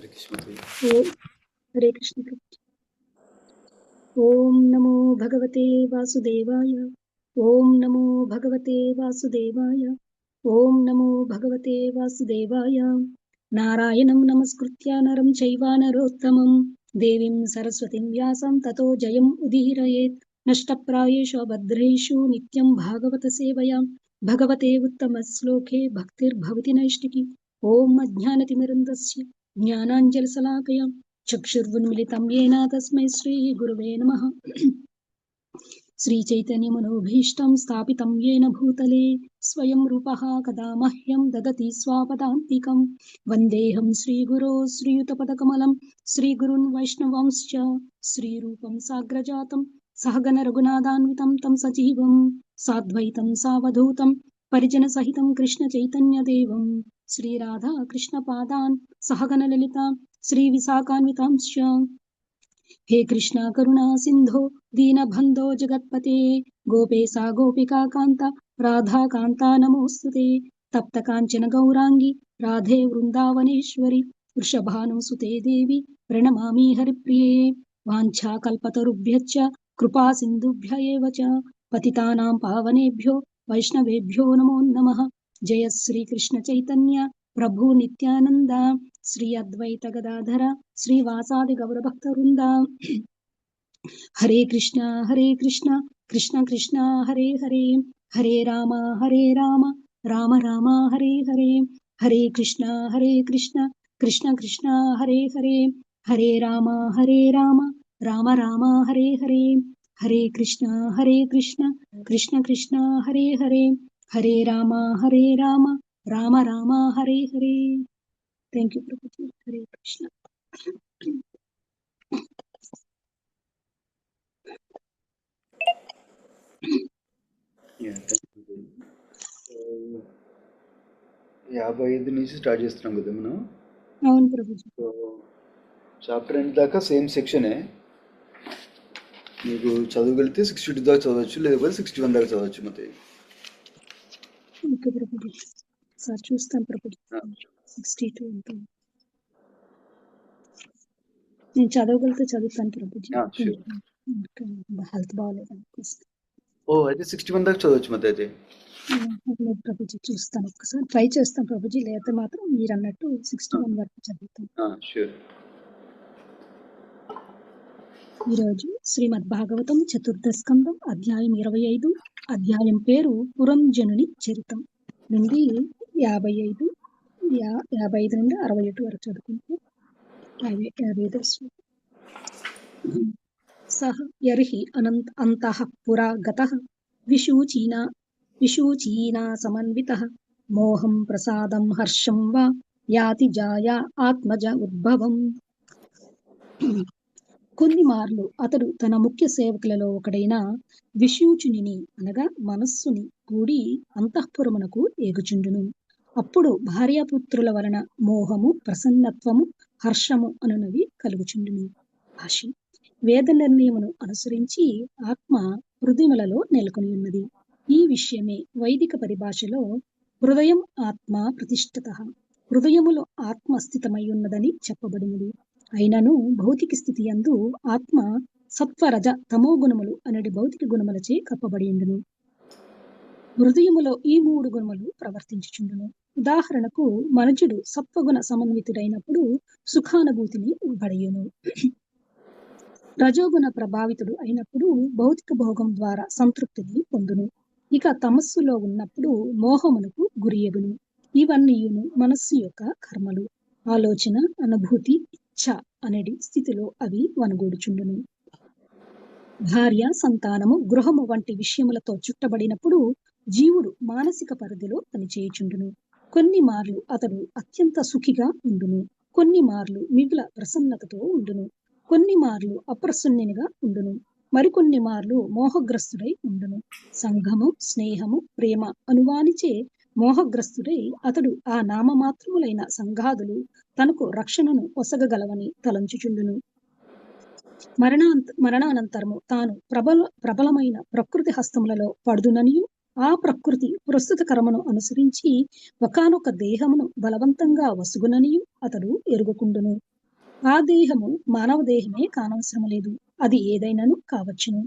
ఓ హరే కృష్ణ ప్రభు. ఓం నమో భగవతే వాసుదేవాయ. ఓం నమో భగవతే వాసుదేవాయ. ఓం నమో భగవతే వాసుదేవాయ. నారాయణం నమస్కృత్య నరం చైవ నరోత్తమం దేవీం సరస్వతిం వ్యాసం తతో జయం ఉదీరయేత్. నష్టప్రాయేషు అభద్రేషు నిత్యం భాగవత సేవయా భగవతే ఉత్తమ శ్లోకే భక్తిర్భవతి నైష్టికి. ఓం అజ్ఞానతిమిరంధస్య జ్ఞానాంజలిశలాకయా చక్షుర్వున్మిళితం येन తస్మై శ్రీ గురువే నమః. శ్రీచైతన్యమనోభీష్టం స్థాపితం येन భూతలే స్వయం రూపః కదా మహ్యం దదతి స్వాపదాంతికం. వందేహం శ్రీగురో శ్రీయుతపదకమలం శ్రీగురున్ వైష్ణవాంశ్చ శ్రీరూపం సాగ్రజాతం సహగణ రఘునాథాన్వితం తం సజీవం సాద్వైతం సావధూతం పరిజన సహితం కృష్ణ చైతన్య దేవం శ్రీరాధా కృష్ణ పాదాన్ సహగణ లలిత శ్రీ విశాఖాన్వితాంశ్చ. హే కృష్ణ కరుణా సింధో దీనబంధో జగత్పతే గోపేశా గోపికా కాంత రాధా కాంత నమోస్తుతే. తప్త కాంచన గౌరాంగి రాధే వృందావనేశ్వరి వృషభానుసుతే దేవి ప్రణమామి హరిప్రియే. వాంఛా కల్పతరుభ్యశ్చ కృపా సింధుభ్య ఏవ చ పతితానాం పావనేభ్యో వైష్ణవేభ్యో నమో నమః. జయ శ్రీ కృష్ణ చైతన్య ప్రభు నిత్యానంద శ్రీ అద్వైత గదాధర శ్రీవాసాది గౌరభక్త వృంద. Hare Krishna Krishna Krishna Hare Hare Hare Rama Rama Rama Hare Hare. Hare Krishna Krishna Krishna Hare Hare Hare Rama Rama Rama Hare Hare. Hare Krishna Krishna Krishna Hare Hare Hare Rama Rama Rama Hare Hare. Thank you Prabhuji. Hare Krishna. Yeah, 55 నుంచి స్టార్ట్ చేస్తున్నాం కదా మనం. అవును ప్రభుజీ. సో చాప్టర్ ఎండ్ దాకా సేమ్ సెక్షనే. మీకు చదవగలిగితే 62 దాకా చదవచ్చు, లేకపోతే 61 దాకా చదవచ్చు. ಮತ್ತೆ ఓకే ప్రభుజీ. సార్ చూస్తాను ప్రభుజీ. 62 ఉంటుంది. నేను చదవగలిగితే చదువుతాను ప్రభుజీ. హెల్త్ బాగాలేదు. ఓ అయితే 61 దాకా చదవచ్చు. ಮತ್ತೆ అయితే ప్రభుజీ చూస్తాను, ఒక్కసారి ట్రై చేస్తాను ప్రభుజీ. లేకపోతే మాత్రం మీరు అన్నట్టు 61 వరకు చదువుతాను. షూర్. ఈరోజు శ్రీమద్ భాగవతం చతుర్థ స్కందం అధ్యాయం 25. అధ్యాయం పేరు పురంజనుని చరితం నుండి 55 నుండి 61 వరకు చదువుకుంటూ 55. సహ యర్హి అంతః పురా గతః విశూచీనా సమన్వితః మోహం ప్రసాదం హర్షం వా యాతి జాయా ఆత్మజ ఉద్భవం. కొన్ని మార్లు అతడు తన ముఖ్య సేవకులలో ఒకడైన విశూచుని అనగా మనస్సుని కూడి అంతఃపురమునకు ఏగుచుండును. అప్పుడు భార్యాపుత్రుల వలన మోహము, ప్రసన్నత్వము, హర్షము అనునవి కలుగుచుండును. భాష్యం. వేద నిర్ణయమును అనుసరించి ఆత్మ హృదయములలో నెలకొని ఉన్నది. ఈ విషయమే వైదిక పరిభాషలో హృదయం ఆత్మ ప్రతిష్ఠితః, హృదయములో ఆత్మ స్థితమై ఉన్నదని చెప్పబడినది. అయినను భౌతిక స్థితి యందు ఆత్మ సత్వరజ తమో గుణములు అనడి భౌతిక గుణములచే కప్పబడి ఉండును. హృదయములో ఈ 3 గుణములు ప్రవర్తించుచుండును. ఉదాహరణకు మనుజుడు సత్వగుణ సమన్వితుడైనప్పుడు సుఖానుభూతిని పడయును. రజోగుణ ప్రభావితుడు అయినప్పుడు భౌతిక భోగం ద్వారా సంతృప్తిని పొందును. ఇక తమస్సులో ఉన్నప్పుడు మోహమునకు గురియగును. ఇవన్నీయును మనస్సు యొక్క కర్మలు. ఆలోచన, అనుభూతి, ఇచ్ఛ అనేది స్థితిలో అవి వనగూడుచుండును. భార్య, సంతానము, గృహము వంటి విషయములతో చుట్టబడినప్పుడు జీవుడు మానసిక పరిధిలో పనిచేయుచుండును. కొన్ని మార్లు అతడు అత్యంత సుఖిగా ఉండును, కొన్ని మార్లు మిగుల ప్రసన్నతతో ఉండును, కొన్ని మార్లు అప్రసన్నునిగా ఉండును, మరికొన్ని మార్లు మోహగ్రస్తుడై ఉండును. సంఘము, స్నేహము, ప్రేమ అనువానిచే మోహగ్రస్తుడై అతడు ఆ నామమాత్రములైన సంఘాదులు తనకు రక్షణను ఒసగగలవని తలంచుచుండును. మరణానంతరము తాను ప్రబలమైన ప్రకృతి హస్తములలో పడుదుననియు, ఆ ప్రకృతి ప్రస్తుత కర్మను అనుసరించి ఒకానొక దేహమును బలవంతంగా వసుగుననియు అతడు ఎరుగుకుండును. ఆ దేహము మానవ దేహమే కానవసరం లేదు, అది ఏదైనాను కావచ్చును.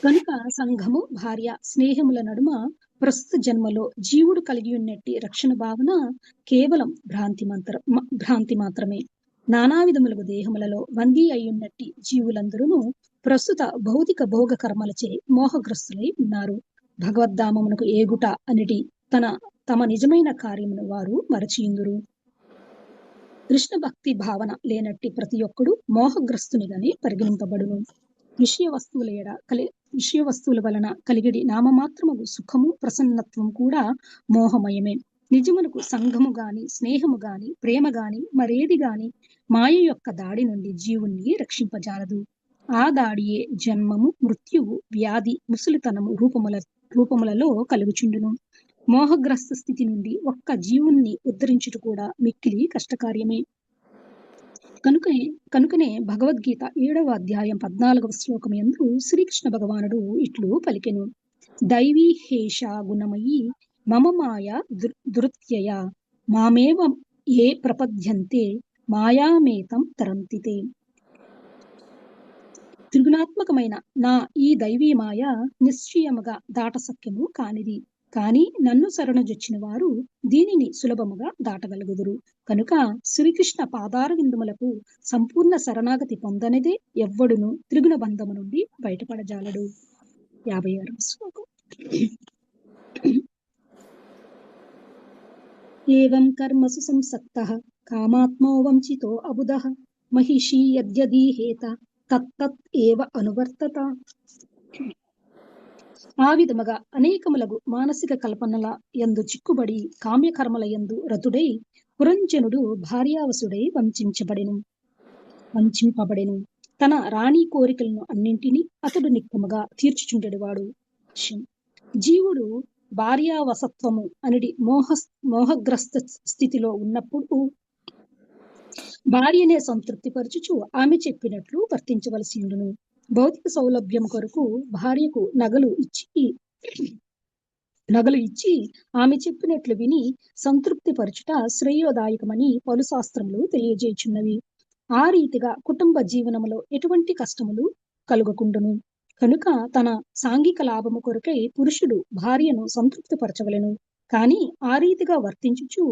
కనుక సంఘము, భార్య, స్నేహముల నడుమ ప్రస్తుత జన్మలో జీవుడు కలిగి ఉన్నట్టి రక్షణ భావన కేవలం భ్రాంతి మాత్రమే. నానా విధములుగు దేహములలో బందీ అయ్యున్నట్టి జీవులందరూ ప్రస్తుత భౌతిక భోగ కర్మలచే మోహగ్రస్తులై ఉన్నారు. భగవద్ధామమునకు ఏగుట అనిటి తమ నిజమైన కార్యమును వారు మరచియుందురు. కృష్ణ భక్తి భావన లేనట్టి ప్రతి ఒక్కడు మోహగ్రస్తునిగానే పరిగణింపబడును. విషయ వస్తువుల వలన కలిగిడి నామమాత్రము సుఖము, ప్రసన్నత్వం కూడా మోహమయమే. నిజమునకు సంఘము గాని, స్నేహము గాని, ప్రేమ గాని, మరేది గాని మాయ యొక్క దాడి నుండి జీవుణ్ణి రక్షింపజాలదు. ఆ దాడియే జన్మము, మృత్యువు, వ్యాధి, ముసలితనము రూపములలో కలుగుచుండును. మోహగ్రస్త స్థితి నుండి ఒక్క జీవుణ్ణి ఉద్ధరించుట కూడా మిక్కిలి కష్టకార్యమే. కనుకనే భగవద్గీత 7వ అధ్యాయం 14వ శ్లోకం యందు శ్రీకృష్ణ భగవానుడు ఇట్లు పలికెను: దైవీ హేష గుణమయీ మమ మాయ దురుత్యయ మామేవ ఏ ప్రపద్యంతే మాయామేతం తరంతితే. త్రిగుణాత్మకమైన నా ఈ దైవీ మాయ నిశ్చయముగా దాటసక్యము కానిది. కాని నన్ను శరణుజొచ్చిన వారు దీనిని సులభముగా దాటగలుగుదురు. కనుక శ్రీకృష్ణ పాదార విందములకు సంపూర్ణ శరణాగతి పొందనిదే ఎవ్వడును త్రిగుణ బంధము నుండి బయటపడజాలడు. 56వ శ్లోకం. ఏవం కర్మసు సంసక్తః కామాత్మో వంచితో అబుధః మహిషీ యద్యదీహేత తత్తత్ ఏవ అనువర్తత. ఆ విధముగా అనేకములగు మానసిక కల్పనల యందు చిక్కుబడి కామ్యకర్మల యందు రతుడై పురంజనుడు భార్యావసుడై వంచింపబడెను. తన రాణి కోరికలను అన్నింటినీ అతడు నిక్కముగా తీర్చుచుండెడివాడు. జీవుడు భార్యావసత్వము అనేది మోహగ్రస్త స్థితిలో ఉన్నప్పుడు భార్యనే సంతృప్తి పరచుచు ఆమె చెప్పినట్లు వర్తించవలసి ఉండును. భౌతిక సౌలభ్యం కొరకు భార్యకు నగలు ఇచ్చి ఆమె చెప్పినట్లు విని సంతృప్తి పరచుట శ్రేయోదాయకమని పలు శాస్త్రములు తెలియజేయుచున్నవి. ఆ రీతిగా కుటుంబ జీవనములో ఎటువంటి కష్టములు కలుగకుండును. కనుక తన సాంఘిక లాభము కొరకై పురుషుడు భార్యను సంతృప్తి పరచవలెను. కాని ఆ రీతిగా వర్తించుచు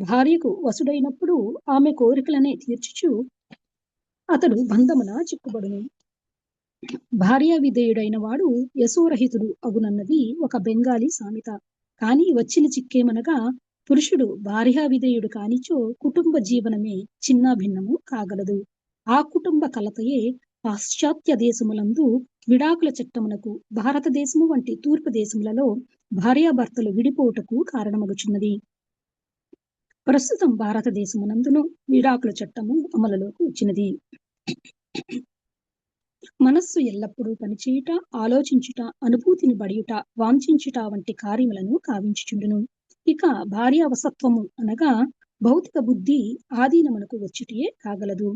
భార్యకు వసుడైనప్పుడు ఆమె కోరికలనే తీర్చుచు అతడు బంధమున చిక్కుబడును. భార్యా విధేయుడైన వాడు యశోరహితుడు అగునన్నది ఒక బెంగాలీ సామెత. కాని వచ్చిన చిక్కేమనగా పురుషుడు భార్యా విధేయుడు కానిచో కుటుంబ జీవనమే చిన్న భిన్నము కాగలదు. ఆ కుటుంబ కలతయే పాశ్చాత్య దేశములందు విడాకుల చట్టమునకు భారతదేశము వంటి తూర్పు దేశములలో భార్యాభర్తలు విడిపోవుటకు కారణమగుచున్నది. ప్రస్తుతం భారతదేశమునందును విడాకుల చట్టము అమలులోకి వచ్చినది. మనస్సు ఎల్లప్పుడూ పనిచేయుట, ఆలోచించుట, అనుభూతిని బడియుట, వాంఛించుట వంటి కార్యములను కావించుచుండును. ఇక భార్యావసత్వము అనగా భౌతిక బుద్ధి ఆధీనమునకు వచ్చుటయే కాగలదు.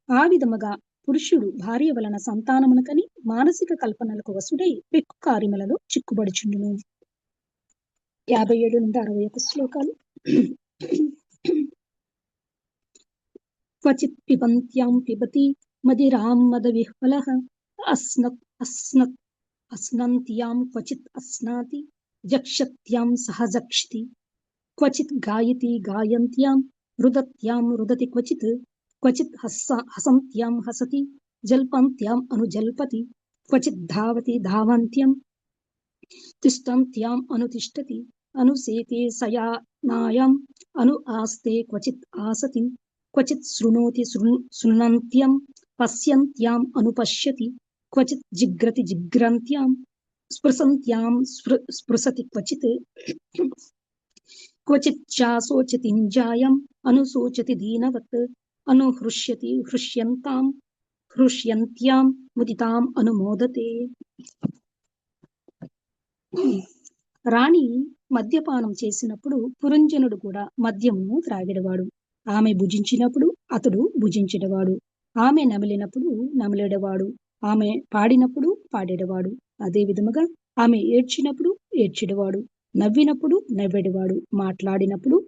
ఆ విధముగా పురుషుడు భార్య వలన సంతానమునకని మానసిక కల్పనలకు వసుడై పెక్కు కార్యములలో చిక్కుబడుచుండును. 57 నుండి 61 శ్లోకాలు. క్వచిత్ పిబంత్యాం పిబతి మదిరాం మదవిహ్వలః అస్నంత్యాం క్వచిత్ అస్నాతి జక్షత్యాం సహజక్షితి క్వచిత్ గాయతి గాయంత్యాం రుదత్యాం రుదతి క్వచిత్ హసంత్యాం హసతి జల్పంత్యాం అనుజల్పతి క్వచిత్ ధావతి ధావంత్యం తిష్టంత్యాం అనుతిష్టతి అనుసేతే సయానాయాం అను ఆస్తే క్వచిత్ ఆసతి క్వచిత్ శృణోతి శృణంత్యం పశ్యంత్యాం అనుపశ్యతి క్వచిత్ జిగ్రతి జిగ్రంత్యాం స్పృశంత్యాం స్పృశతి క్వచిత్ చాశోచతి నిజాయం అనుశోచతి దీనవత్ అనుహృష్యతి హృష్యంత్యాం ముదితాం అనుమోదతే. రాణి మద్యపానం చేసినప్పుడు పురంజనుడు కూడా మద్యమును త్రాగెడవాడు. ఆమె భుజించినప్పుడు అతడు భుజించెడవాడు. ఆమె నమిలినప్పుడు నమిలెడవాడు. ఆమె పాడినప్పుడు పాడేడవాడు. అదే విధముగా ఆమె ఏడ్చినప్పుడు ఏడ్చెడవాడు. నవ్వినప్పుడు నవ్వెడవాడు. మాట్లాడినప్పుడు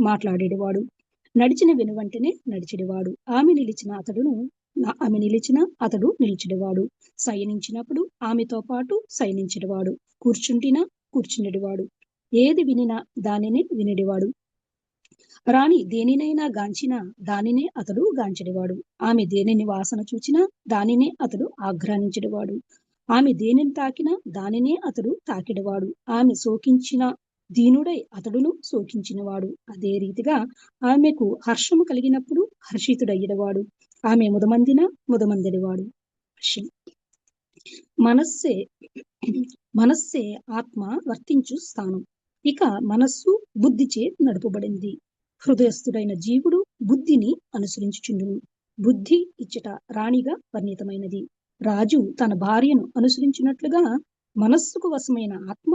మాట్లాడేడవాడు. నడిచిన వెనువంటనే నడిచెడివాడు. ఆమె నిలిచిన అతడు నిలిచెడివాడు. శయనించినప్పుడు ఆమెతో పాటు శయనించెడివాడు. కూర్చుంటినా కూర్చుండెడివాడు. ఏది వినినా దానినే వినెడివాడు. రాణి దేనినైనా గాంచినా దానినే అతడు గాంచెడివాడు. ఆమె దేనిని వాసన చూచినా దానినే అతడు ఆఘ్రానించెడివాడు. ఆమె దేనిని తాకినా దానినే అతడు తాకిడివాడు. ఆమె శోకించిన దీనుడై అతడును శోకించినవాడు. అదే రీతిగా ఆమెకు హర్షము కలిగినప్పుడు హర్షితుడయ్యడవాడు. ఆమె ముదమందెడివాడు. మనస్సే ఆత్మ వర్తించు స్థానం. ఇక మనస్సు బుద్ధిచే నడుపబడింది. హృదయస్థుడైన జీవుడు బుద్ధిని అనుసరించుచుండును. బుద్ధి ఇచ్చట రాణిగా వర్ణితమైనది. రాజు తన భార్యను అనుసరించినట్లుగా మనస్సుకు వశమైన ఆత్మ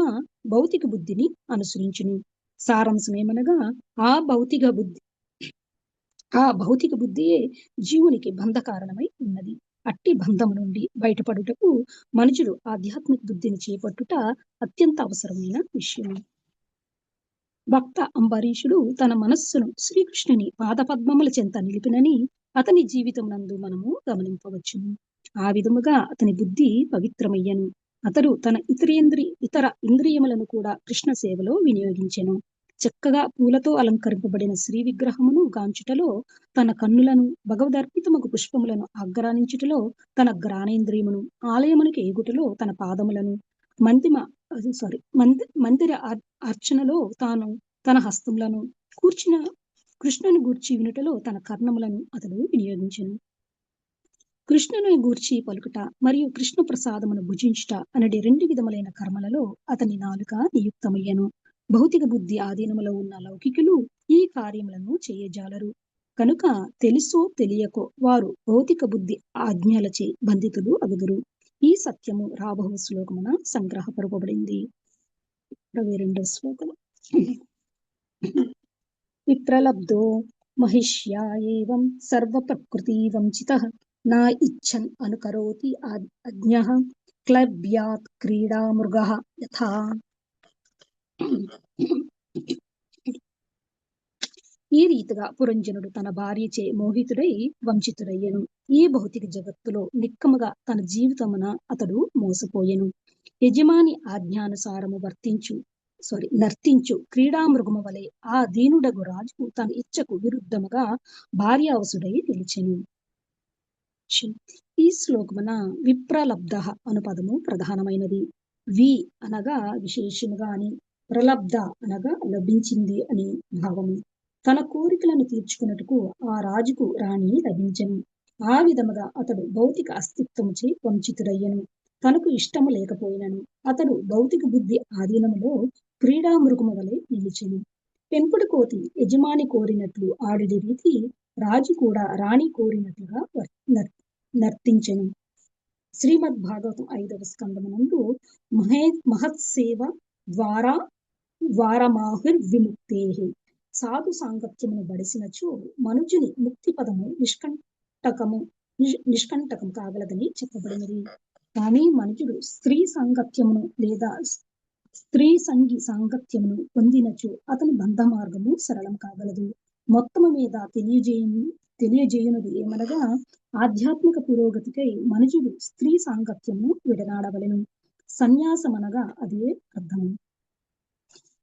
భౌతిక బుద్ధిని అనుసరించును. సారాంశమేమనగా ఆ భౌతిక బుద్ధియే జీవునికి బంధకారణమై ఉన్నది. అట్టి బంధము నుండి బయటపడుటకు మనుషుడు ఆధ్యాత్మిక బుద్ధిని చేపట్టుట అత్యంత అవసరమైన విషయం. భక్త అంబరీషుడు తన మనస్సును శ్రీకృష్ణుని పాదపద్మముల చెంత నిలిపినని అతని జీవితం నందు మనము గమనింపవచ్చును. ఆ విధముగా అతని బుద్ధి పవిత్రమయ్యను. అతడు తన ఇతర ఇంద్రియములను కూడా కృష్ణ సేవలో వినియోగించెను. చక్కగా పూలతో అలంకరింపబడిన శ్రీ విగ్రహమును గాంచుటలో తన కన్నులను, భగవదర్పితమగు పుష్పములను ఆగ్రానించుటలో తన గ్రాణేంద్రియమును, ఆలయమునికి ఏగుటలో తన పాదములను, మందిర అర్చనలో తన హస్తములను, కూర్చిన కృష్ణుని గూర్చి వినుటలో తన కర్ణములను అతడు వినియోగించెను. కృష్ణుని గూర్చి పలుకుట మరియు కృష్ణ ప్రసాదమును భుజించుట అనడి 2 విధములైన కర్మలలో అతని నాలుక నియుక్తమయ్యను. భౌతిక బుద్ధి ఆధీనములో ఉన్న లౌకికులు ఈ కార్యములను చేయజాలరు. కనుక తెలుసో తెలియకో వారు భౌతిక బుద్ధి ఆజ్ఞలచే బంధితులు అగుదురు. ఈ సత్యము రాబోవు శ్లోకమున సంగ్రహపరపబడింది. 22వ శ్లోకం. విప్రలబ్ధో మహిష్యా ఏవం సర్వ ప్రకృతి వంచితః నా ఇచ్చన్ అనుకరోతి అజ్ఞః క్లబ్యాత్ క్రీడా మృగః యథా. ఈ రీతిగా పురంజనుడు తన భార్యచే మోహితుడై వంచితుడయ్యను. ఈ భౌతిక జగత్తులో నిక్కముగా తన జీవితమున అతడు మోసపోయెను. యజమాని ఆజ్ఞానుసారము నర్తించు క్రీడామృగము వలె ఆ దీనుడగు రాజు తన ఇచ్చకు విరుద్ధముగా భార్యావసుడై నిలిచెను. ఈ శ్లోకమున విప్రలబ్ధ అను పదము ప్రధానమైనది. వి అనగా విశేషముగా అని, ప్రలబ్ధ అనగా లభించింది అని భావము. తన కోరికలను తీర్చుకున్నట్టుకు ఆ రాజుకు రాణి లభించెను. ఆ విధముగా అతడు భౌతిక అస్తిత్వముచే వంచితుడయ్యను. తనకు ఇష్టము లేకపోయినను అతడు భౌతిక బుద్ధి ఆధీనములో క్రీడా మృగము వలె నిలిచెను. పెంపుడు కోతి యజమాని కోరినట్లు ఆడిడి రీతి రాజు కూడా రాణి కోరినట్లుగా నర్తించెను. శ్రీమద్ భాగవతం 5వ స్కందమునందు మహత్సేవ ద్వారా ద్వారమాహుర్విముక్తేః సాధు సాంగత్యమును బడిసినచో మనుజుని ముక్తి పదము నిష్కంటకం కాగలదని చెప్పబడినది. కానీ మనుజుడు స్త్రీ సాంగత్యమును లేదా స్త్రీ సంగి సాంగత్యమును పొందినచో అతని బంధ మార్గము సరళం కాగలదు. మొత్తము మీద తెలియజేయునది ఏమనగా ఆధ్యాత్మిక పురోగతికై మనుజుడు స్త్రీ సాంగత్యమును విడనాడవలెను. సన్యాసమనగా అదే అర్థము.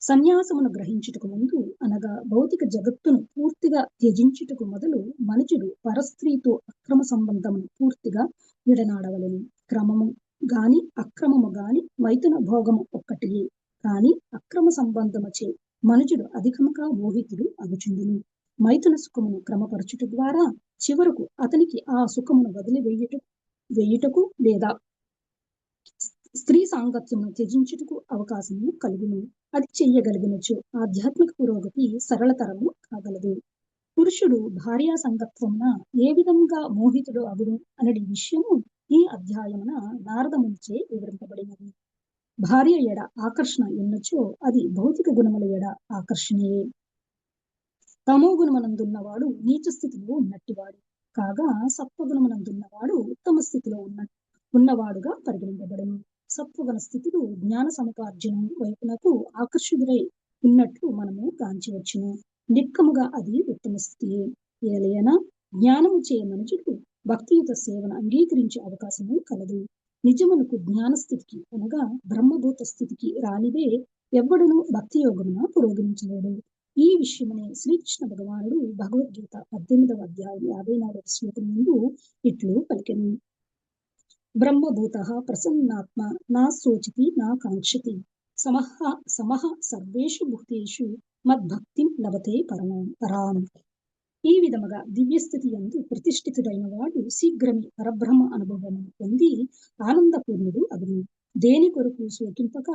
సన్యాసమును గ్రహించుటకు ముందు అనగా భౌతిక జగత్తును పూర్తిగా త్యజించుటకు మొదలు మనుజుడు పరస్త్రీతో అక్రమ సంబంధమును పూర్తిగా విడనాడవలెను. క్రమము గాని అక్రమము గాని మైథున భోగము ఒక్కటియే. కాని అక్రమ సంబంధముచే మనుజుడు అధికముగా మోహితుడు అగుచుండును. మైథున సుఖమును క్రమపరచుట ద్వారా చివరకు అతనికి ఆ సుఖమును వేయుటకు లేదా స్త్రీ సాంగత్యమును త్యజించుటకు అవకాశము కలుగును. అది చెయ్యగలిగినచో ఆధ్యాత్మిక పురోగతి సరళతరము కాగలదు. పురుషుడు భార్యా సంగత్వమున ఏ విధంగా మోహితుడు అగును అనడి విషయము ఈ అధ్యాయమున నారదమునిచే వివరింపబడినది. భార్య ఎడ ఆకర్షణ ఉన్నచో అది భౌతిక గుణముల ఎడ ఆకర్షణయే. తమో గుణమునందున్నవాడు నీచ స్థితిలో ఉన్నట్టివాడు కాగా సత్వగుణమునందున్నవాడు ఉత్తమ స్థితిలో ఉన్నవాడుగా పరిగణింపబడను. సత్వగుణ స్థితిలో జ్ఞాన సముపార్జనము వైపునకు ఆకర్షితుడై ఉన్నట్లు మనము గాంచవచ్చును. నిక్కముగా అది ఉత్తమ స్థితియే. ఏలయన జ్ఞానము చే మనుషుడు భక్తియుత సేవను అంగీకరించే అవకాశము కలదు. నిజమునకు జ్ఞాన స్థితికి అనగా బ్రహ్మభూత స్థితికి రానిదే ఎవ్వడును భక్తి యోగమున పురోగమించలేడు. ఈ విషయమనే శ్రీకృష్ణ భగవానుడు భగవద్గీత 18వ అధ్యాయం 54వ శ్లోకం ముందు ఇట్లు పలికెను. బ్రహ్మభూత ప్రసన్నాత్మ నా శోచితి నా కాంక్షతి సమః సర్వేషు భూతేషు మద్భక్తిం లభతే పరాం. ఈ విధముగా దివ్యస్థితి యందు ప్రతిష్ఠితుడైన వాడు శీఘ్రమే పరబ్రహ్మ అనుభవము పొంది ఆనందపూర్ణుడు అగును. దేని కొరకు శోకింపక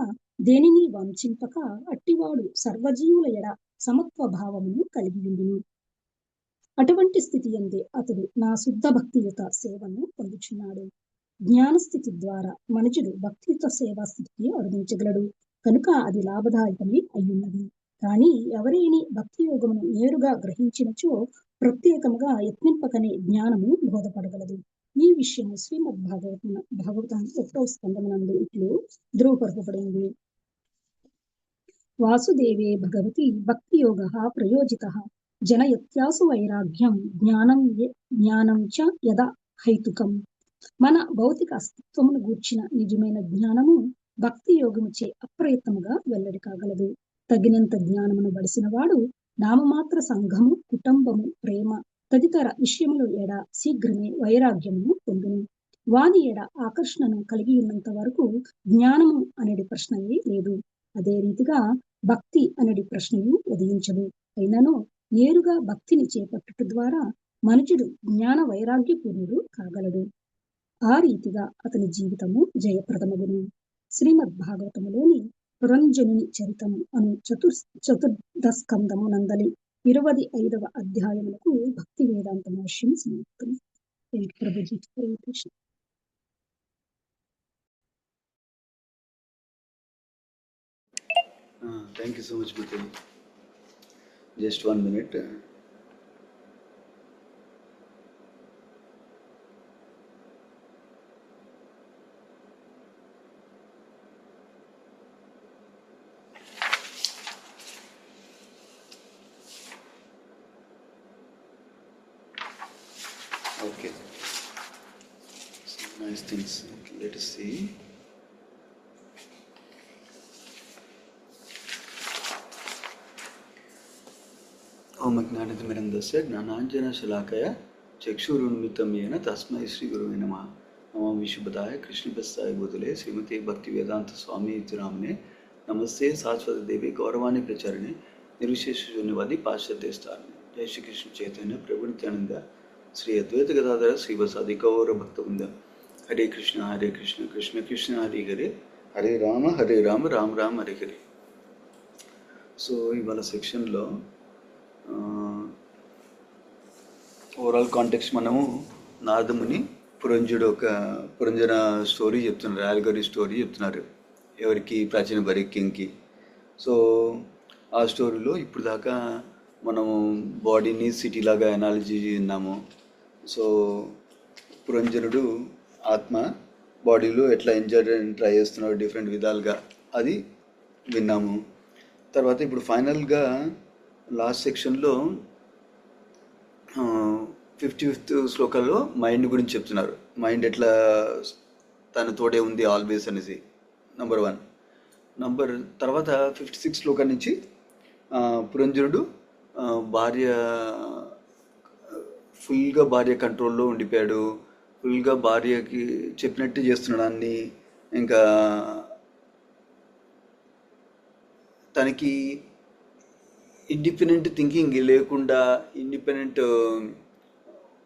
దేనిని వంచింపక అట్టివాడు సర్వజీవుల ఎడ సమత్వ భావమును కలిగి ఉండును. అటువంటి స్థితి యందే అతడు నా శుద్ధ భక్తియుత సేవను పొందుచున్నాడు. జ్ఞానస్థితి ద్వారా మనుషుడు భక్తియుత సేవా స్థితికి అరుదించగలడు కనుక అది లాభదాయకమే అయ్యున్నది. కానీ ఎవరైనా భక్తి యోగమును నేరుగా గ్రహించినచో ప్రత్యేకముగా యత్నింపకనే జ్ఞానము బోధపడగలదు. ఈ విషయము శ్రీమద్ భాగవతం 1వ స్కందమునందు ఇట్లు ధృవపరచబడింది. వాసుదేవే భగవతి భక్తి యోగ ప్రయోజిత జనయత్యాసు వైరాగ్యం జ్ఞానం చ యదా హైతుకం. మన భౌతిక అస్తిత్వమును గూర్చిన నిజమైన జ్ఞానము భక్తి యోగముచే అప్రయత్నముగా వెల్లడి కాగలదు. తగినంత జ్ఞానమును బడిసిన వాడు నామమాత్ర సంఘము, కుటుంబము, ప్రేమ తదితర విషయముల ఎడ శీఘ్రమే వైరాగ్యమును పొందును. వాని ఎడ ఆకర్షణను కలిగి ఉన్నంత వరకు జ్ఞానము అనేది ప్రశ్నయే లేదు. అదే రీతిగా భక్తి అనేది ప్రశ్నయు ఉదయించదు. అయినను నేరుగా భక్తిని చేపట్టుట ద్వారా మనుషుడు జ్ఞాన వైరాగ్యపూర్ణుడు కాగలడు. ఆ రీతిగా అతని జీవితము జయప్రదమగును. శ్రీమద్ భాగవతములోని పురంజనుని చరితము అను చతుర్దస్కందము నందలి 25వ అధ్యాయములకు భక్తి వేదాంత భాష్యం సమాప్తం. Prabhuji Hare Krishna. Thank you so much, Mataji. Just 1 minute. Okay. Some nice things. Let us see. ఓం అజ్ఞానతిమిరంధస్య జ్ఞానాంజనశలాకయ చక్షురున్మితం येन తస్మై శ్రీ గురువే నమః. నమామి శుభదాయ కృష్ణపస్తాయ భూతలే శ్రీమతే భక్తి వేదాంత స్వామి ఇతి నామ్నే. నమస్తే శాశ్వత దేవి గౌరవాణి ప్రచారిణి నిర్విశేష శూన్యవాది పాశ్చాత్యస్థాన్ని. జై శ్రీకృష్ణ చైతన్య ప్రభు నిత్యానంద శ్రీ అద్వైత గదాధర శ్రీవసాది గౌర భక్తవృంద. హరే కృష్ణ కృష్ణ కృష్ణ హరే హరే, హరే రామ రామ రామ హరే హరే. సో ఇవాళ సెక్షన్లో ఓవరాల్ కాంటెక్స్ట్ మనము నారదముని పురంజన స్టోరీ చెప్తున్నారు, యాల్గరీ స్టోరీ చెప్తున్నారు ఎవరికి, ప్రాచీన బరికింగ్కి. సో ఆ స్టోరీలో ఇప్పుడు దాకా మనము బాడీని సిటీ లాగా ఎనాలజీ విన్నాము. సో పురంజనుడు ఆత్మ బాడీలో ఎట్లా ఎంజాయ్ ట్రై చేస్తున్నాడు డిఫరెంట్ విధాలుగా, అది విన్నాము. తర్వాత ఇప్పుడు ఫైనల్గా లాస్ట్ సెక్షన్లో 55th శ్లోకంలో మైండ్ గురించి చెప్తున్నారు. మైండ్ ఎట్లా తన తోడే ఉంది ఆల్వేస్ అనేసి నంబర్ 1. తర్వాత 56 శ్లోకం నుంచి పురంజనుడు ఫుల్గా భార్య కంట్రోల్లో ఉండిపోయాడు, ఫుల్గా భార్యకి చెప్పినట్టు చేస్తున్నాడు అన్నీ. ఇంకా తనకి ఇండిపెండెంట్ థింకింగ్ లేకుండా, ఇండిపెండెంట్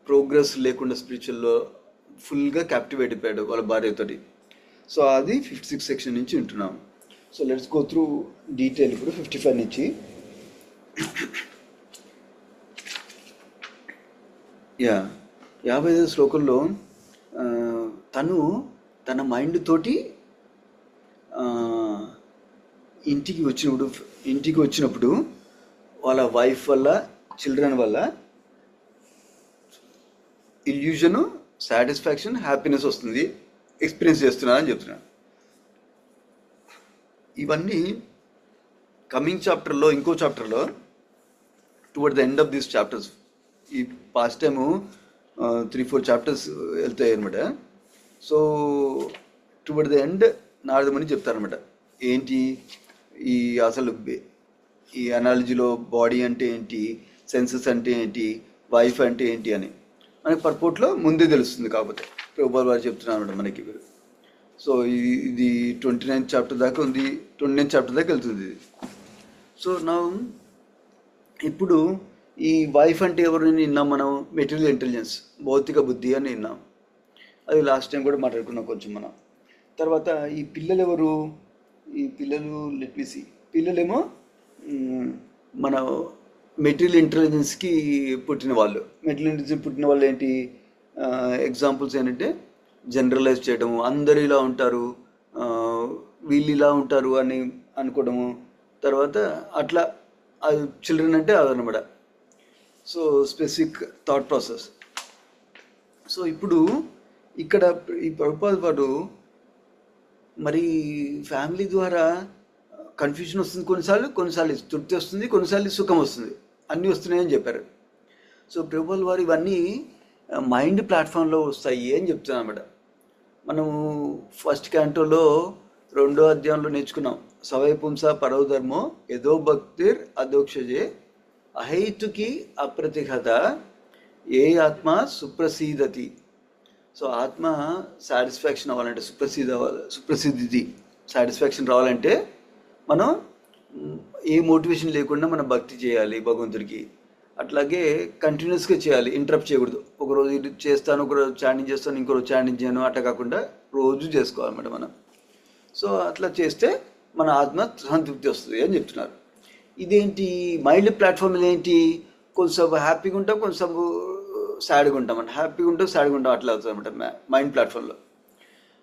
ప్రోగ్రెస్ లేకుండా స్పిరిచువల్లో ఫుల్గా క్యాప్టివేట్ అయిపోయాడు వాళ్ళ భార్యతోటి. సో అది 56 సెక్షన్ నుంచి వింటున్నాం. So let's go through detail. ఇప్పుడు 55 నుంచి 55వ శ్లోకంలో తను తన మైండ్ తోటి ఇంటికి వచ్చినప్పుడు వాళ్ళ వైఫ్ వల్ల, చిల్డ్రన్ వల్ల ఇల్యూజను, సాటిస్ఫాక్షన్, హ్యాపీనెస్ వస్తుంది, ఎక్స్పీరియన్స్ చేస్తున్నారని చెప్తున్నాను. ఇవన్నీ కమింగ్ చాప్టర్లో, ఇంకో చాప్టర్లో towards the end of these chapters. ఈ పాస్ట్ టైము 3-4 చాప్టర్స్ వెళ్తాయి అనమాట. So towards the end Narada ముని చెప్తారనమాట ఏంటి ఈ అసలు ఈ అనాలజీలో బాడీ అంటే ఏంటి, సెన్సెస్ అంటే ఏంటి, వైఫ్ అంటే ఏంటి అని మనకి పర్పోర్ట్లో ముందే తెలుస్తుంది. కాకపోతే ప్రభుపాల్ వారు చెప్తున్నారు అనమాట మనకి. సో ఇది 29th చాప్టర్ దాకా ఉంది, 29th చాప్టర్ దాకా వెళ్తుంది ఇది. సో నా ఇప్పుడు ఈ వైఫ్ అంటే ఎవరు విన్నాం మనం? మెటీరియల్ ఇంటెలిజెన్స్, భౌతిక బుద్ధి అని విన్నాం. అది లాస్ట్ టైం కూడా మాట్లాడుకున్నాం కొంచెం మనం. తర్వాత ఈ పిల్లలు ఎవరు? ఈ పిల్లలు లెట్మిసి పిల్లలేమో మన మెటీరియల్ ఇంటెలిజెన్స్కి పుట్టిన వాళ్ళు. మెటీరియల్ ఇంటెలిజెన్స్ పుట్టిన వాళ్ళు ఏంటి? ఎగ్జాంపుల్స్ ఏంటంటే జనరలైజ్ చేయడము, అందరు ఇలా ఉంటారు, వీళ్ళు ఇలా ఉంటారు అని అనుకోవడము. తర్వాత అట్లా చిల్డ్రన్ అంటే అదనమాట. So specific thought process. So ఇప్పుడు ఇక్కడ ఈ ప్రభుపాద్ వారు మరి ఫ్యామిలీ ద్వారా కన్ఫ్యూజన్ వస్తుంది, కొన్నిసార్లు తృప్తి వస్తుంది, కొన్నిసార్లు సుఖం వస్తుంది, అన్నీ వస్తున్నాయని చెప్పారు. సో ప్రభుపాద్ వారు ఇవన్నీ మైండ్ ప్లాట్ఫామ్లో వస్తాయి అని చెప్తున్నాను అన్నమాట. మనము ఫస్ట్ క్యాంటోలో 2వ అధ్యాయంలో నేర్చుకున్నాం. సవై పుంస పరౌధర్మో యదో భక్తిర్ అధోక్షజే అహైతుకి అప్రతిహత ఏ ఆత్మ సుప్రసీదతి. సో ఆత్మ సాటిస్ఫాక్షన్ అవ్వాలంటే, సుప్రసిద్ధి సాటిస్ఫాక్షన్ రావాలంటే మనం ఏ మోటివేషన్ లేకుండా మనం భక్తి చేయాలి భగవంతుడికి. అట్లాగే కంటిన్యూస్గా చేయాలి, ఇంటరప్ట్ చేయకూడదు. ఒకరోజు ఇది చేస్తాను, ఒకరోజు చాండింగ్ చేస్తాను, ఇంకోరోజు చాండింగ్ చేయను, అట్లా కాకుండా రోజు చేసుకోవాలన్నమాట మనం. సో అట్లా చేస్తే మన ఆత్మ సంతృప్తి వస్తుంది అని చెప్తున్నారు. ఇదేంటి మైండ్ ప్లాట్ఫామ్ ఏంటి? కొంచెం హ్యాపీగా ఉంటాం, కొంచెం సాడ్గా ఉంటాం అంటే, హ్యాపీగా ఉంటాం, సాడ్గా ఉంటాం, అట్లా అవుతుంది అనమాట మైండ్ ప్లాట్ఫామ్లో.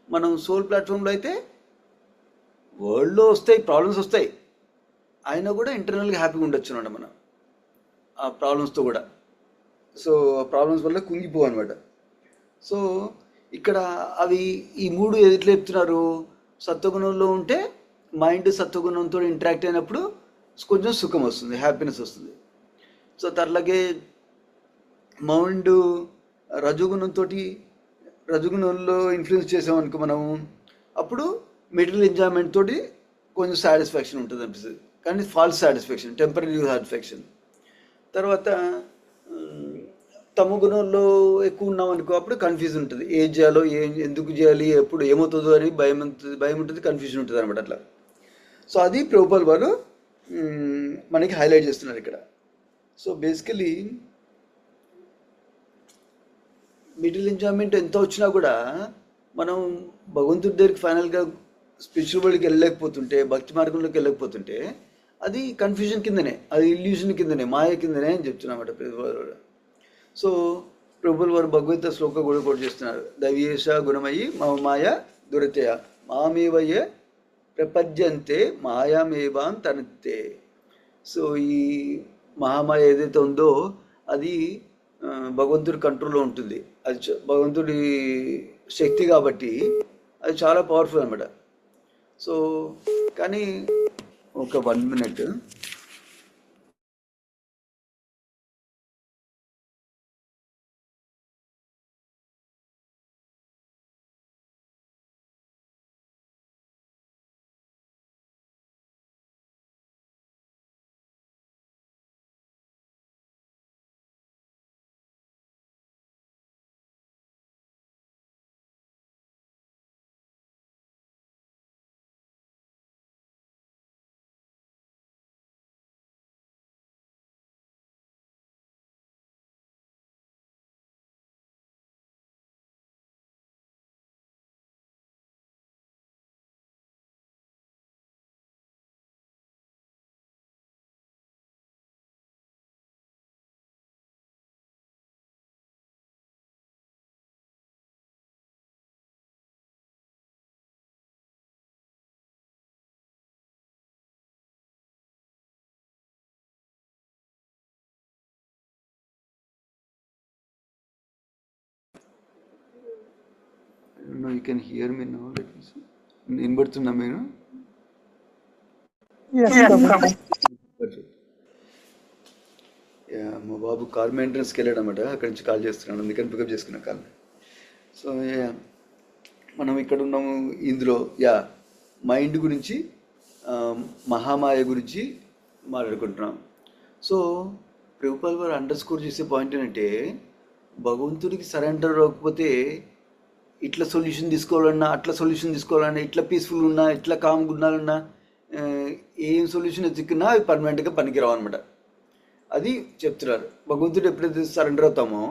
మనం సోల్ ప్లాట్ఫామ్లో అయితే వరల్డ్లో వస్తాయి, ప్రాబ్లమ్స్ వస్తాయి, అయినా కూడా ఇంటర్నల్గా హ్యాపీగా ఉండొచ్చు అనమాట మనం ఆ ప్రాబ్లమ్స్తో కూడా. సో ప్రాబ్లమ్స్ వల్ల కుంగిపోవు అనమాట. సో ఇక్కడ అవి ఈ 3 ఎట్లా చెప్తున్నారు? సత్వగుణంలో ఉంటే మైండ్ సత్వగుణంతో ఇంటరాక్ట్ అయినప్పుడు కొంచెం సుఖం వస్తుంది, హ్యాపీనెస్ వస్తుంది. సో అట్లాగే మైండ్ రజోగుణంలో ఇన్ఫ్లుయెన్స్ చేసామనుకో మనం, అప్పుడు మెటీరియల్ ఎంజాయ్మెంట్ తోటి కొంచెం సాటిస్ఫాక్షన్ ఉంటుంది అనిపిస్తుంది, కానీ ఫాల్స్ సాటిస్ఫాక్షన్, టెంపరీ సాటిస్ఫాక్షన్. తర్వాత తమ గుణంలో ఎక్కువ ఉన్నాం అనుకో, అప్పుడు కన్ఫ్యూజన్ ఉంటుంది, ఏం చేయాలో, ఎందుకు చేయాలి, ఎప్పుడు ఏమవుతుందో అని భయం ఉంటుంది, కన్ఫ్యూజన్ ఉంటుంది అనమాట అట్లా. సో అది ప్రభుపాల్ వారు మనకి హైలైట్ చేస్తున్నారు ఇక్కడ. సో బేసికలీ మెటీరియల్ ఎంజాయ్మెంట్ ఎంత వచ్చినా కూడా మనం భగవంతుడి దగ్గరికి ఫైనల్గా స్పిరిచువల్ వరల్డ్కి వెళ్ళలేకపోతుంటే, భక్తి మార్గంలోకి వెళ్ళకపోతుంటే అది కన్ఫ్యూజన్ కిందనే, అది ఇల్యూషన్ కిందనే, మాయ కిందనే అని చెప్తున్నమాట ప్రభుపాల్. సో ప్రభుపాల్ వారు భగవద్గీత శ్లోక కూడా కోట్ చేస్తున్నారు. దైవేశ గుణమయ్యి మమ మాయ దురతయ మామేవయే ప్రపద్యంతే మాయామేవాం తనత్తే. సో ఈ మహామాయ ఏదైతే ఉందో అది భగవంతుడి కంట్రోల్లో ఉంటుంది, అది భగవంతుడి శక్తి కాబట్టి అది చాలా పవర్ఫుల్ అనమాట. సో కానీ ఒక 1 minute. I don't know, you can hear me now. Let me see. వినబడుతున్నా మీరు? Yes, Prabhu. Perfect. బాబు కార్ మెయింటెనెన్స్కి వెళ్ళాడు అనమాట, అక్కడి నుంచి కాల్ చేస్తున్నాడు, అందుకని పికప్ చేసుకున్న కాల్. సో మనం ఇక్కడ ఉన్నాము ఇందులో మైండ్ గురించి, మహామాయ గురించి మాట్లాడుకుంటున్నాం. సో ప్రభుపాల్ వారు అండర్స్కోర్ చేసే పాయింట్ ఏంటంటే, భగవంతుడికి సరెండర్ అవ్వకపోతే ఇట్లా సొల్యూషన్ తీసుకోవాలన్నా, అట్లా సొల్యూషన్ తీసుకోవాలన్నా, ఇట్లా పీస్ఫుల్ ఉన్నా, ఇట్లా కామ్గా ఉండాలన్నా, ఏం సొల్యూషన్ ఎత్తుకున్నా అవి పర్మనెంట్గా పనికిరావు అనమాట. అది చెప్తున్నారు. భగవంతుడు ఎప్పుడైతే సరెండర్ అవుతామో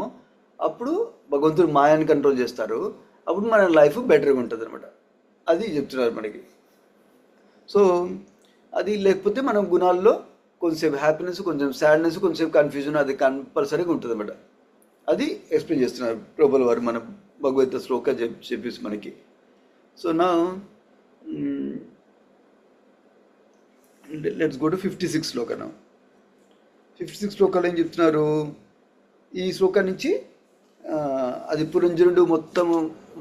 అప్పుడు భగవంతుడు మాయాన్ని కంట్రోల్ చేస్తారు, అప్పుడు మన లైఫ్ బెటర్గా ఉంటుంది అనమాట. అది చెప్తున్నారు మనకి. సో అది లేకపోతే మనం గుణాల్లో కొంచెంసేపు హ్యాపీనెస్, కొంచెం సాడ్నెస్, కొంచెంసేపు కన్ఫ్యూజన్, అది కంపల్సరీగా ఉంటుంది అనమాట. అది ఎక్స్ప్లెయిన్ చేస్తున్నారు ప్రభుపాల్ వారు మన భగవద్గీత శ్లోక చెప్పేసి మనకి. సో నా లెట్స్ గో టు 56 శ్లోక. నా 56 శ్లోకాలు ఏం చెప్తున్నారు? ఈ శ్లోకా నుంచి అది పురంజనుడు మొత్తం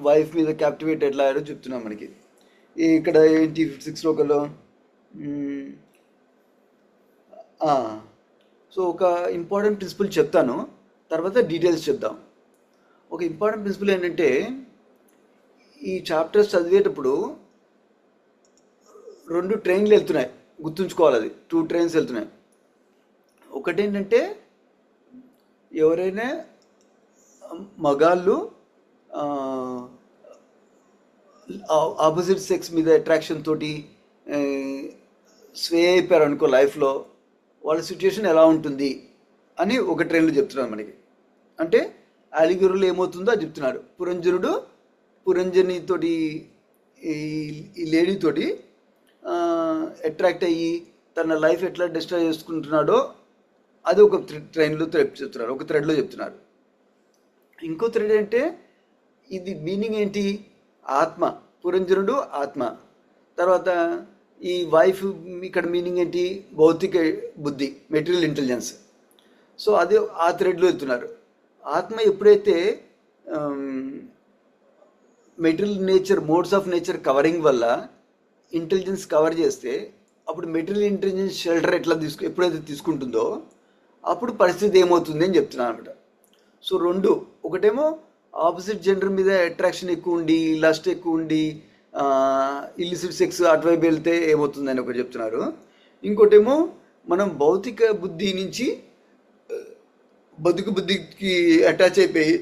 వైఫ్ మీద క్యాప్టివేట్ ఎట్లా అయ్యారో చెప్తున్నాం మనకి. ఇక్కడ ఏంటి 56 శ్లోకంలో? సో ఒక ఇంపార్టెంట్ ప్రిన్సిపల్ చెప్తాను, తర్వాత డీటెయిల్స్ చెప్దాం. ఒక ఇంపార్టెంట్ ప్రిన్సిపల్ ఏంటంటే, ఈ చాప్టర్స్ చదివేటప్పుడు 2 ట్రైన్లు వెళ్తున్నాయి, గుర్తుంచుకోవాలి. అది 2 ట్రైన్స్ వెళ్తున్నాయి. ఒకటేంటంటే, ఎవరైనా మగాళ్ళు ఆపోజిట్ సెక్స్ మీద అట్రాక్షన్ తోటి స్వే అయిపోయారు అనుకో లైఫ్లో, వాళ్ళ సిచ్యుయేషన్ ఎలా ఉంటుంది అని ఒక ట్రైన్లో చెప్తున్నారు మనకి. అంటే అలిగిరులు ఏమవుతుందో అది చెప్తున్నారు. పురంజనుడు పురంజనితోటి, ఈ లేడీతోటి అట్రాక్ట్ అయ్యి తన లైఫ్ ఎట్లా డిస్ట్రాయ్ చేసుకుంటున్నాడో అది ఒక ట్రైన్లో చెప్తున్నారు, ఒక థ్రెడ్లో చెప్తున్నారు. ఇంకో థ్రెడ్ అంటే, ఇది మీనింగ్ ఏంటి? ఆత్మ, పురంజనుడు ఆత్మ. తర్వాత ఈ వైఫ్ ఇక్కడ మీనింగ్ ఏంటి? భౌతిక బుద్ధి, మెటీరియల్ ఇంటెలిజెన్స్. సో అదే ఆ థ్రెడ్లో వెళ్తున్నారు. ఆత్మ ఎప్పుడైతే material nature, modes of nature covering వల్ల ఇంటెలిజెన్స్ కవర్ చేస్తే, అప్పుడు మెటీరియల్ ఇంటెలిజెన్స్ షెల్టర్ ఎప్పుడైతే తీసుకుంటుందో అప్పుడు పరిస్థితి ఏమవుతుంది అని చెప్తున్నాను అనమాట. సో 2, ఒకటేమో ఆపోజిట్ జెండర్ మీద అట్రాక్షన్ ఎక్కువ ఉండి, లస్ట్ ఎక్కువ ఉండి, ఇల్లిసిట్ సెక్స్ అటువైపు వెళ్తే ఏమవుతుందని ఒకటి చెప్తున్నారు. ఇంకోటేమో మనం భౌతిక బుద్ధి నుంచి బతుకు బుద్ధికి అటాచ్ అయిపోయి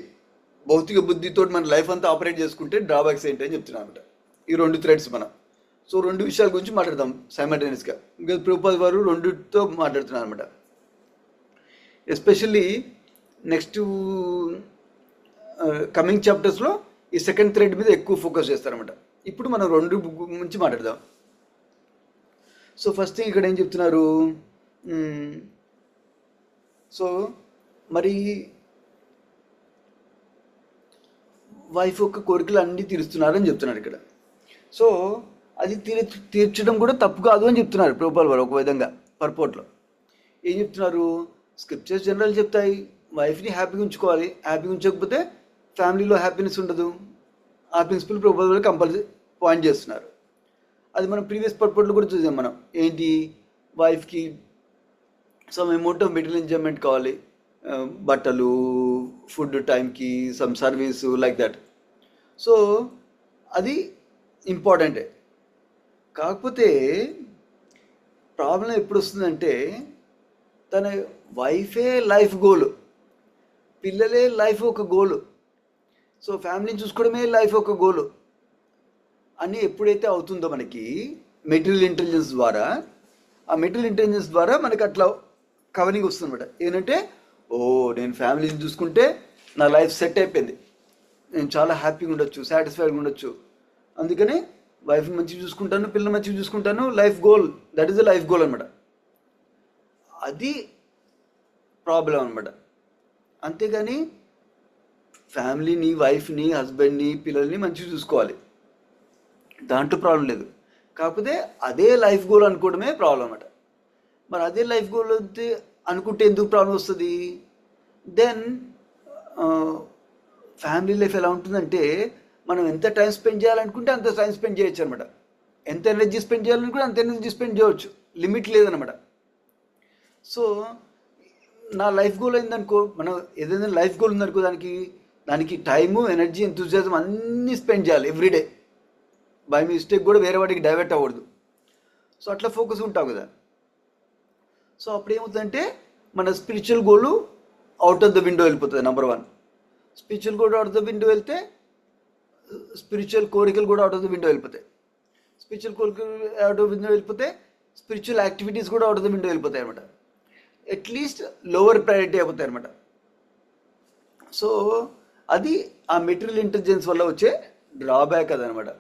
భౌతిక బుద్ధితో మన లైఫ్ అంతా ఆపరేట్ చేసుకుంటే డ్రాబ్యాక్స్ ఏంటి అని చెప్తున్నాను అనమాట. ఈ 2 థ్రెడ్స్ మనం. సో 2 విషయాల గురించి మాట్లాడదాం సైమల్టేనియస్గా. ఇంకా ప్రభుపాల్ వారు 2తో మాట్లాడుతున్నారు అనమాట. ఎస్పెషల్లీ నెక్స్ట్ కమింగ్ చాప్టర్స్లో ఈ సెకండ్ థ్రెడ్ మీద ఎక్కువ ఫోకస్ చేస్తారనమాట. ఇప్పుడు మనం 2 గురించి మాట్లాడదాం. సో ఫస్ట్ థింగ్ ఇక్కడ ఏం చెప్తున్నారు? సో మరి వైఫ్ యొక్క కోరికలు అన్నీ తీరుస్తున్నారని చెప్తున్నారు ఇక్కడ. సో అది తీర్చడం కూడా తప్పు కాదు అని చెప్తున్నారు ప్రభుపాల్ వారు ఒక విధంగా పర్పోర్ట్లో. ఏం చెప్తున్నారు? స్క్రిప్చర్స్ జనరల్ చెప్తాయి వైఫ్ని హ్యాపీగా ఉంచుకోవాలి, హ్యాపీగా ఉంచకపోతే ఫ్యామిలీలో హ్యాపీనెస్ ఉండదు. ఆ ప్రిన్సిపల్ ప్రభుపాల్ వారు కంపల్సరీ పాయింట్ చేస్తున్నారు. అది మనం ప్రీవియస్ పర్పోర్ట్లో కూడా చూసాం. మనం ఏంటి, వైఫ్కి some amount of material enjoyment కావాలి, బట్టలు, ఫుడ్ టైంకి, some service like that. So అది ఇంపార్టెంటే. కాకపోతే ప్రాబ్లం ఎప్పుడు వస్తుందంటే, తన వైఫే లైఫ్ గోలు, పిల్లలే లైఫ్ ఒక గోలు, సో ఫ్యామిలీని చూసుకోవడమే లైఫ్ ఒక గోలు అని ఎప్పుడైతే అవుతుందో మనకి మెటీరియల్ ఇంటెలిజెన్స్ ద్వారా, ఆ మెటీరియల్ ఇంటెలిజెన్స్ ద్వారా మనకి అట్లా కవరింగ్ వస్తుంది అనమాట. ఏంటంటే, నేను ఫ్యామిలీని చూసుకుంటే నా లైఫ్ సెట్ అయిపోయింది, నేను చాలా హ్యాపీగా ఉండొచ్చు, సాటిస్ఫైడ్గా ఉండొచ్చు, అందుకని వైఫ్ మంచిగా చూసుకుంటాను, పిల్లలు మంచిగా చూసుకుంటాను, life goal, that is the life goal అనమాట. అది ప్రాబ్లం అనమాట. అంతేగాని ఫ్యామిలీని, వైఫ్ని, హస్బెండ్ని, పిల్లల్ని మంచిగా చూసుకోవాలి, దాంట్లో ప్రాబ్లం లేదు. కాకపోతే అదే లైఫ్ గోల్ అనుకోవడమే ప్రాబ్లం అనమాట. మరి అదే లైఫ్ గోల్ అనుకుంటే ఎందుకు ప్రాబ్లం వస్తుంది? దెన్ ఫ్యామిలీ లైఫ్ ఎలా ఉంటుందంటే, మనం ఎంత టైం స్పెండ్ చేయాలనుకుంటే అంత టైం స్పెండ్ చేయొచ్చు అనమాట. ఎంత ఎనర్జీ స్పెండ్ చేయాలనుకుంటే అంత ఎనర్జీ స్పెండ్ చేయవచ్చు, లిమిట్ లేదనమాట. సో నా లైఫ్ గోల్ అయిందనుకో, మనం ఏదైనా లైఫ్ గోల్ ఉందనుకో, దానికి టైము, ఎనర్జీ, ఎంతూజియాజం అన్నీ స్పెండ్ చేయాలి ఎవ్రీడే. బై మిస్టేక్ కూడా వేరే వాటికి డైవర్ట్ అవ్వకూడదు. సో అట్లా ఫోకస్ ఉంటావు కదా. సో అప్పుడు ఏమవుతుందంటే మన spiritual goal out of the window వెళ్ళిపోతుంది. Number 1, spiritual goal out of the window వెళ్తే స్పిరిచువల్ కోరికలు కూడా అవుట్ ఆఫ్ ద విండో వెళ్ళిపోతాయి. స్పిరిచువల్ కోరికలు అవుట్ ఆఫ్ విండో వెళ్ళిపోతే స్పిరిచువల్ యాక్టివిటీస్ కూడా అవుట్ ఆఫ్ ద విండో వెళ్ళిపోతాయి అనమాట. అట్లీస్ట్ లోవర్ ప్రయారిటీ అయిపోతాయి అనమాట. సో అది ఆ మెటీరియల్ ఇంటెలిజెన్స్ వల్ల వచ్చే డ్రాబ్యాక్ అదనమాట.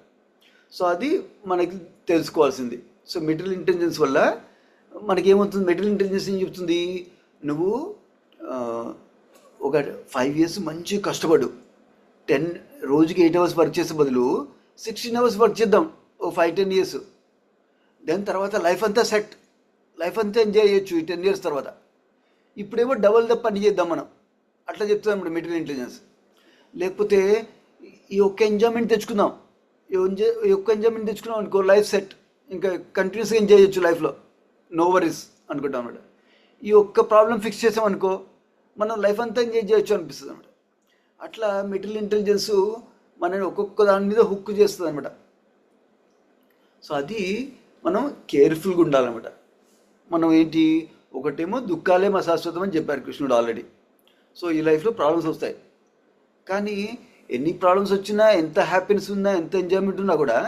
సో అది మనకి తెలుసుకోవాల్సింది. సో మెటీరియల్ ఇంటెలిజెన్స్ వల్ల మనకేమవుతుంది, మెటీరియల్ ఇంటెలిజెన్స్ ఏం చెప్తుంది, నువ్వు ఒక 5 years మంచి కష్టపడు, రోజుకి 8 hours వర్క్ చేసే బదులు 16 hours వర్క్ చేద్దాం ఓ 5-10 years. దాని తర్వాత లైఫ్ అంతా సెట్, లైఫ్ అంతా ఎంజాయ్ చేయొచ్చు ఈ 10 years తర్వాత. ఇప్పుడేమో డబల్ ద పని చేద్దాం మనం, అట్లా చెప్తాం ఇప్పుడు మెటీరియల్ ఇంటెలిజెన్స్. లేకపోతే ఈ ఒక్క ఎంజాయ్మెంట్ తెచ్చుకుందాం, ఈ ఒక్క ఎంజాయ్మెంట్ తెచ్చుకున్నాం అనుకో, లైఫ్ సెట్, ఇంకా కంటిన్యూస్గా ఎంజాయ్ చేయొచ్చు లైఫ్లో, నో వరీస్ అనుకుంటాం అన్నమాట. ఈ ఒక్క ప్రాబ్లం ఫిక్స్ చేసాం అనుకో, మనం లైఫ్ అంతా ఎంజాయ్ చేయొచ్చు అనిపిస్తుంది అనమాట. అట్లా మెటీరియల్ ఇంటెలిజెన్స్ మనని ఒక్కొక్క దాని మీద హుక్ చేస్తుంది అనమాట. సో అది మనం కేర్ఫుల్గా ఉండాలన్నమాట. మనం ఏంటి, ఒకటేమో దుఃఖాలే మా శాశ్వతం అని చెప్పారు కృష్ణుడు ఆల్రెడీ. సో ఈ లైఫ్లో ప్రాబ్లమ్స్ వస్తాయి, కానీ ఎన్ని ప్రాబ్లమ్స్ వచ్చినా, ఎంత హ్యాపీనెస్ ఉన్నా, ఎంత ఎంజాయ్మెంట్ ఉన్నా కూడా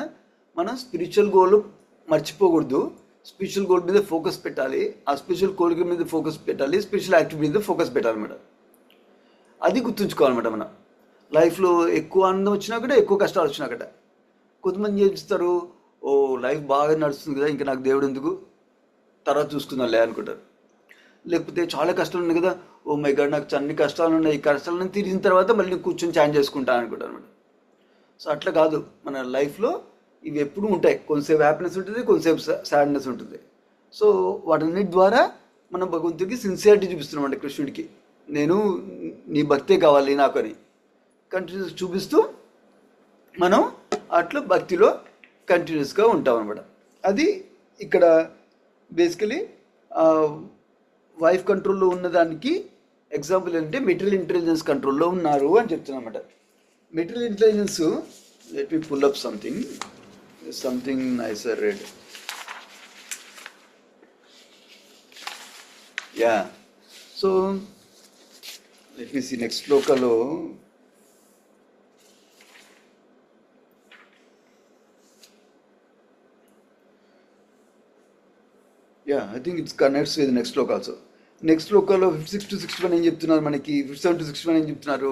మనం స్పిరిచువల్ గోల్ మర్చిపోకూడదు. స్పిరిచువల్ గోల్ మీద ఫోకస్ పెట్టాలి, ఆ స్పిరిచువల్ కోరిక మీద ఫోకస్ పెట్టాలి, స్పిరిచువల్ యాక్టివిటీ మీద ఫోకస్ పెట్టాలన్నమాట. అది గుర్తుంచుకోవాలన్నమాట. మనం లైఫ్లో ఎక్కువ ఆనందం వచ్చినా కూడా, ఎక్కువ కష్టాలు వచ్చినా కూడా, కొంతమంది చేస్తారు, ఓ లైఫ్ బాగా నడుస్తుంది కదా, ఇంకా నాకు దేవుడు ఎందుకు, తర్వాత చూసుకుందాంలే అనుకుంటారు. లేకపోతే చాలా కష్టాలు ఉన్నాయి కదా, ఓ మై గాడ్ నాకు అన్ని కష్టాలు ఉన్నాయి, ఈ కష్టాలను తీరిన తర్వాత మళ్ళీ నేను కూర్చొని ఛాన్ చేసుకుంటాను అనుకుంటాను అనమాట. సో అట్లా కాదు, మన లైఫ్లో ఇవి ఎప్పుడూ ఉంటాయి. కొంతసేపు హ్యాపీనెస్ ఉంటుంది, కొంతసేపు సాడ్నెస్ ఉంటుంది. సో వాటన్నిటి ద్వారా మనం భగవంతుడికి సిన్సియారిటీ చూపిస్తున్నాం అంటే కృష్ణుడికి, నేను నీ భక్తే కావాలి నాకు అని కంటిన్యూస్ చూపిస్తూ మనం అట్లా భక్తిలో కంటిన్యూస్గా ఉంటాం అనమాట. అది ఇక్కడ బేసికలీ వైఫ్ కంట్రోల్లో ఉన్నదానికి ఎగ్జాంపుల్ ఏంటంటే మెటీరియల్ ఇంటెలిజెన్స్ కంట్రోల్లో ఉన్నారు అని చెప్తున్నాం అనమాట. Material intelligence, let me pull up something nice I read. Yeah, so let me see next శ్లోకలో I think it connects with next sloka also. Next శ్లోకాలో 56 to 61 ఏం చెప్తున్నారు మనకి, 57 to 61 ఏం చెప్తున్నారు,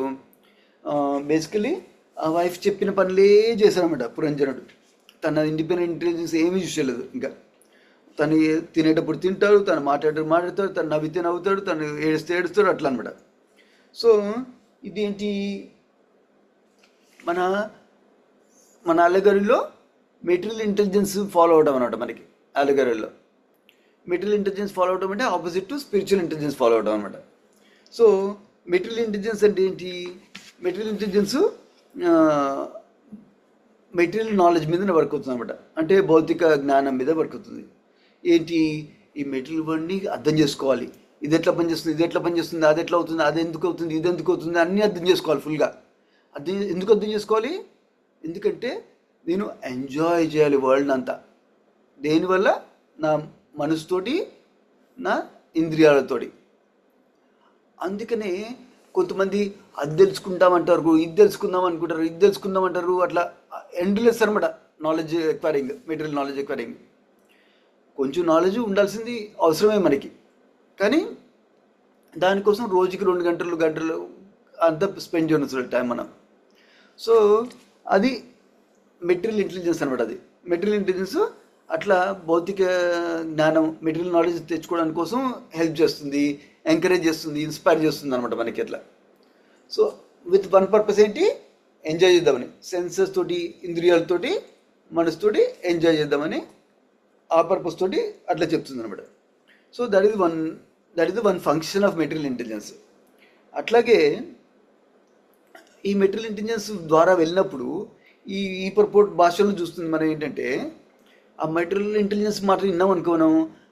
బేసికలీ ఆ వైఫ్ చెప్పిన పనులే చేశారన్నమాట పురంజనుడు. తన ఇండిపెండెంట్ ఇంటెలిజెన్స్ ఏమీ చూసేలేదు. ఇంకా తను తినేటప్పుడు తింటాడు, తను మాట్లాడతాడు, తను నవ్వితే నవ్వుతాడు, తను ఏడుస్తే ఏడుస్తాడు, అట్లా అనమాట. సో ఇదేంటి, మన అలగరిలో మెటీరియల్ ఇంటెలిజెన్స్ ఫాలో అవడం అనమాట. మనకి అలగరిలో మెటీరియల్ ఇంటెలిజెన్స్ ఫాలో అవడం అంటే opposite to spiritual intelligence follow అవడం అనమాట. సో మెటీరియల్ ఇంటెలిజెన్స్ అంటే ఏంటి, మెటీరియల్ ఇంటెలిజెన్స్ మెటీరియల్ నాలెడ్జ్ మీద వర్క్ అవుతుంది అనమాట. అంటే భౌతిక జ్ఞానం మీద వర్క్ అవుతుంది. ఏంటి, ఈ మెటీరియల్ వరల్డ్ని అర్థం చేసుకోవాలి, ఇది ఎట్లా పనిచేస్తుంది, ఇది ఎట్లా పనిచేస్తుంది, అది ఎట్లా అవుతుంది, అది ఎందుకు అవుతుంది, ఇది ఎందుకు అవుతుంది, అన్నీ అర్థం చేసుకోవాలి ఫుల్గా. అది ఎందుకు అర్థం చేసుకోవాలి, ఎందుకంటే నేను ఎంజాయ్ చేయాలి వరల్డ్ అంతా. దేనివల్ల, నా మనసుతోటి, నా ఇంద్రియాలతోటి. అందుకనే కొంతమంది అది తెలుసుకుంటామంటారు, ఇది తెలుసుకుందాం అనుకుంటారు, ఇది తెలుసుకుందామంటారు, అట్లా ఎండ్లెస్ అనమాట knowledge acquiring, material knowledge acquiring. కొంచెం నాలెడ్జ్ ఉండాల్సింది అవసరమే మనకి, కానీ దానికోసం రోజుకి 2 గంటలు అంతా స్పెండ్ చేయవచ్చు టైం మనం. సో అది మెటీరియల్ ఇంటెలిజెన్స్ అనమాట. అది మెటీరియల్ ఇంటెలిజెన్స్ అట్లా భౌతిక జ్ఞానం, మెటీరియల్ నాలెడ్జ్ తెచ్చుకోవడానికి కోసం హెల్ప్ చేస్తుంది, ఎంకరేజ్ చేస్తుంది, ఇన్స్పైర్ చేస్తుంది అనమాట మనకి అట్లా. సో విత్ వన్ పర్పస్ ఏంటి, ఎంజాయ్ చేద్దామని, సెన్సెస్ తోటి, ఇంద్రియాలతోటి, మనసుతోటి ఎంజాయ్ చేద్దామని, ఆ పర్పస్ తోటి అట్లా చెప్తుంది అనమాట. So that is the one function of material intelligence. అట్లాగే ఈ మెటీరియల్ ఇంటెలిజెన్స్ ద్వారా వెళ్ళినప్పుడు ఈ పర్పోర్ట్ భాషలను చూస్తుంది. మనం ఏంటంటే ఆ మెటీరియల్ ఇంటెలిజెన్స్ మాట విన్నాం అనుకోను,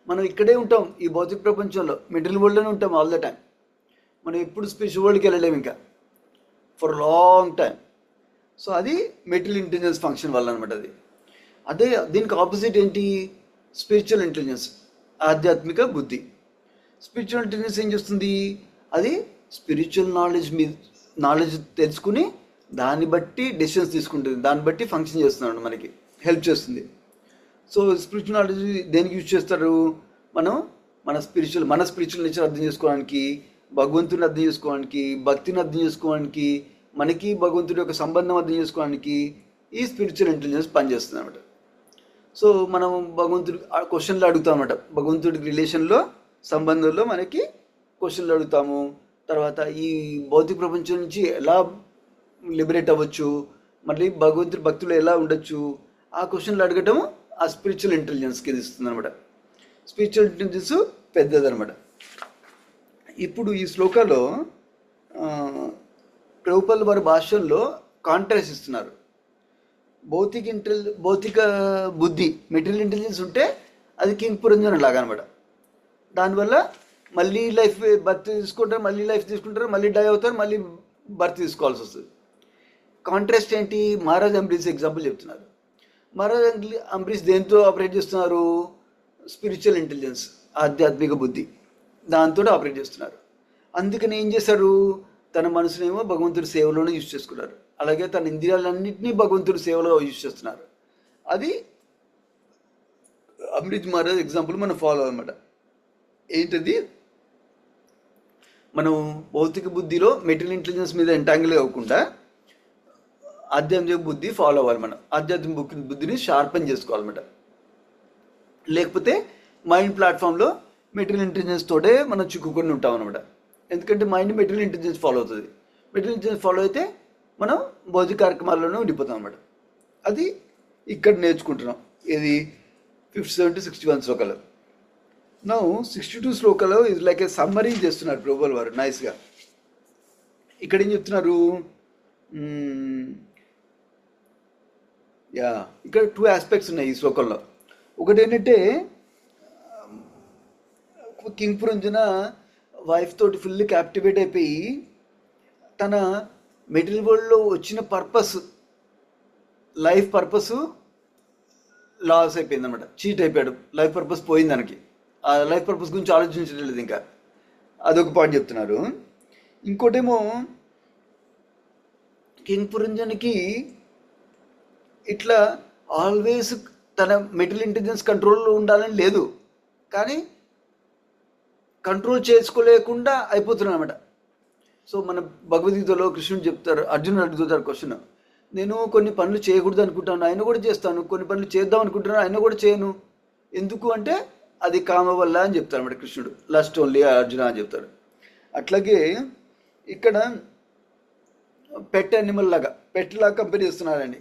మనం ఇక్కడే ఉంటాం, ఈ భౌతిక ప్రపంచంలో మెటీరియల్ వరల్డ్లోనే ఉంటాం ఆల్ ద టైం. మనం ఎప్పుడు స్పిరిచువల్ వరల్డ్కి వెళ్ళలేము ఇంకా ఫర్ లాంగ్ టైం. సో అది మెటీరియల్ ఇంటెలిజెన్స్ ఫంక్షన్ వల్ల అనమాట. అదే దీనికి ఆపోజిట్ ఏంటి? స్పిరిచువల్ ఇంటెలిజెన్స్, ఆధ్యాత్మిక బుద్ధి. స్పిరిచువల్ ఇంటెలిజెన్స్ ఏం చేస్తుంది? అది స్పిరిచువల్ నాలెడ్జ్ తెలుసుకుని దాన్ని బట్టి డెసిషన్స్ తీసుకుంటుంది, దాన్ని బట్టి ఫంక్షన్ చేస్తున్నాడు, మనకి హెల్ప్ చేస్తుంది. సో స్పిరిచువల్ నాలెడ్జ్ దేనికి యూజ్ చేస్తారు? మన స్పిరిచువల్ నేచర్ అర్థం చేసుకోవడానికి, భగవంతుని అర్థం చేసుకోవడానికి, భక్తిని అర్థం చేసుకోవడానికి, మనకి భగవంతుడి యొక్క సంబంధం అర్థం చేసుకోవడానికి ఈ స్పిరిచువల్ ఇంటెలిజెన్స్ పనిచేస్తుంది అనమాట. సో మనం భగవంతుడి క్వశ్చన్లు అడుగుతాం అనమాట. భగవంతుడికి రిలేషన్లో, సంబంధంలో మనకి క్వశ్చన్లు అడుగుతాము. తర్వాత ఈ భౌతిక ప్రపంచం నుంచి ఎలా లిబరేట్ అవ్వచ్చు, మళ్ళీ భగవంతుడి భక్తులు ఎలా ఉండొచ్చు, ఆ క్వశ్చన్లు అడగటము ఆ స్పిరిచువల్ ఇంటెలిజెన్స్కి ఇస్తుంది అనమాట. స్పిరిచువల్ ఇంటెలిజెన్స్ పెద్దదనమాట. ఇప్పుడు ఈ శ్లోకాలో ప్రభుపాదుల వారి భాషల్లో కాంట్రాస్ట్ ఇస్తున్నారు. భౌతిక బుద్ధి, మెటీరియల్ ఇంటెలిజెన్స్ ఉంటే అది కింగ్ పురంజన్ లాగా అనమాట. దానివల్ల మళ్ళీ బర్త్ తీసుకుంటారు, మళ్ళీ డై అవుతారు, మళ్ళీ బర్త్ తీసుకోవాల్సి వస్తుంది. కాంట్రాస్ట్ ఏంటి? మహారాజ్ అంబరీష్ ఎగ్జాంపుల్ చెప్తున్నారు. మహారాజ్ అంబరీష్ దేంతో ఆపరేట్ చేస్తున్నారు? స్పిరిచువల్ ఇంటెలిజెన్స్, ఆధ్యాత్మిక బుద్ధి, దాంతో ఆపరేట్ చేస్తున్నారు. అందుకని ఏం చేశారు? తన మనసునేమో భగవంతుడి సేవలోనే యూజ్ చేసుకున్నారు, అలాగే తన ఇంద్రియాలన్నింటినీ భగవంతుడి సేవలో యూజ్ చేస్తున్నారు. అది అంబరీష్ మహారాజ్ ఎగ్జాంపుల్ మనం ఫాలో అనమాట. ఏంటది? మనం భౌతిక బుద్ధిలో మెటీరియల్ ఇంటెలిజెన్స్ మీద ఎంటాంగిల్ అవ్వకుండా ఆధ్యాత్మిక బుద్ధి ఫాలో అవ్వాలి. మనం ఆధ్యాత్మిక బుద్ధిని షార్పన్ చేసుకోవాలన్నమాట. లేకపోతే మైండ్ ప్లాట్ఫామ్లో మెటీరియల్ ఇంటెలిజెన్స్ తోటే మనం చిక్కుకొని ఉంటాం అనమాట. ఎందుకంటే మైండ్ మెటీరియల్ ఇంటెలిజెన్స్ ఫాలో అవుతుంది. మెటీరియల్ ఇంటెలిజెన్స్ ఫాలో అయితే మనం భౌతిక కార్యక్రమాల్లోనే ఉండిపోతాం అనమాట. అది ఇక్కడ నేర్చుకుంటున్నాం. ఇది 57 to 61 శ్లోకాలు. నౌ 62 శ్లోకాలు ఇది లైక్ ఏ సమ్మరీ చేస్తున్నారు ప్రభుపాదుల వారు నైస్గా. ఇక్కడ ఏం చెప్తున్నారు? ఇక్కడ 2 ఆస్పెక్ట్స్ ఉన్నాయి ఈ శ్లోకంలో. ఒకటి ఏంటంటే కింగ్ పురంజన వైఫ్ తోటి ఫుల్లీ క్యాప్టివేట్ అయిపోయి తన మెటీరియల్ వరల్డ్లో వచ్చిన లైఫ్ పర్పస్ లాస్ అయిపోయింది అనమాట. చీట్ అయిపోయాడు, లైఫ్ పర్పస్ పోయింది తనకి. ఆ లైఫ్ పర్పస్ గురించి ఆలోచించలేదు ఇంకా. అదొక పాయింట్ చెప్తున్నారు. ఇంకోటేమో కింగ్ పురంజన్కి ఇట్లా ఆల్వేస్ తన మెటీరియల్ ఇంటెలిజెన్స్ కంట్రోల్లో ఉండాలని లేదు, కానీ కంట్రోల్ చేసుకోలేకుండా అయిపోతున్నాడు అనమాట. సో మన భగవద్గీతలో కృష్ణుడు చెప్తారు, అర్జునుడు అడుగుతారు క్వశ్చన్, నేను కొన్ని పనులు చేయకూడదు అనుకుంటాను, ఆయన కూడా చేస్తాను, కొన్ని పనులు చేద్దాం అనుకుంటున్నాను, ఆయన కూడా చేయను, ఎందుకు అంటే అది కామ వల్ల అని చెప్తారు అన్నమాట కృష్ణుడు. లస్ట్ ఓన్లీ అర్జున అని చెప్తారు. అట్లాగే ఇక్కడ పెట్లాగా కంపెనీ చేస్తున్నారండి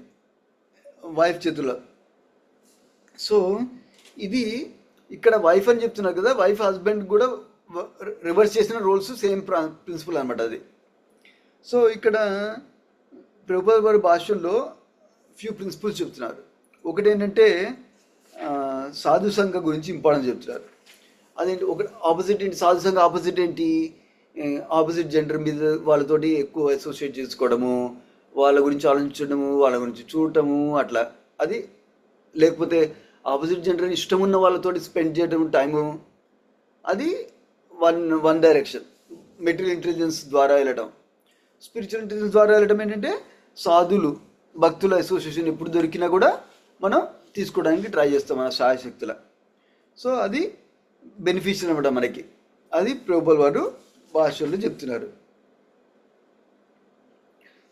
వైఫ్ చేతుల్లో. సో ఇది ఇక్కడ వైఫ్ అని చెప్తున్నారు కదా, వైఫ్ హస్బెండ్ కూడా రివర్స్ చేసిన రోల్స్ సేమ్ ప్రిన్సిపల్ అనమాట అది. సో ఇక్కడ ప్రభుపాదుల వారి భాషల్లో ఫ్యూ ప్రిన్సిపల్స్ చెప్తున్నారు. ఒకటి ఏంటంటే సాధు సంఘ గురించి ఇంపార్టెన్స్ చెప్తున్నారు. అదేంటి? ఒకటి ఆపోజిట్ ఏంటి? సాధు సంఘ ఆపోజిట్ ఏంటి? ఆపోజిట్ జెండర్ మీద వాళ్ళతోటి ఎక్కువ అసోసియేట్ చేసుకోవడము, వాళ్ళ గురించి ఆలోచించడము, వాళ్ళ గురించి చూడటము అట్లా. అది లేకపోతే ఆపోజిట్ జెండర్ ఇష్టం ఉన్న వాళ్ళతోటి స్పెండ్ చేయడం టైము, అది వన్ డైరెక్షన్. మెటీరియల్ ఇంటెలిజెన్స్ ద్వారా వెళ్ళడం. స్పిరిచువల్ ఇంటెలిజెన్స్ ద్వారా వెళ్ళడం ఏంటంటే సాధులు, భక్తుల అసోసియేషన్ ఎప్పుడు దొరికినా కూడా మనం తీసుకోవడానికి ట్రై చేస్తాం మన శాయశక్తుల. సో అది బెనిఫిషియల్ అనమాట మనకి. అది ప్రభుపాదుల వారు భాషల్లో చెప్తున్నారు.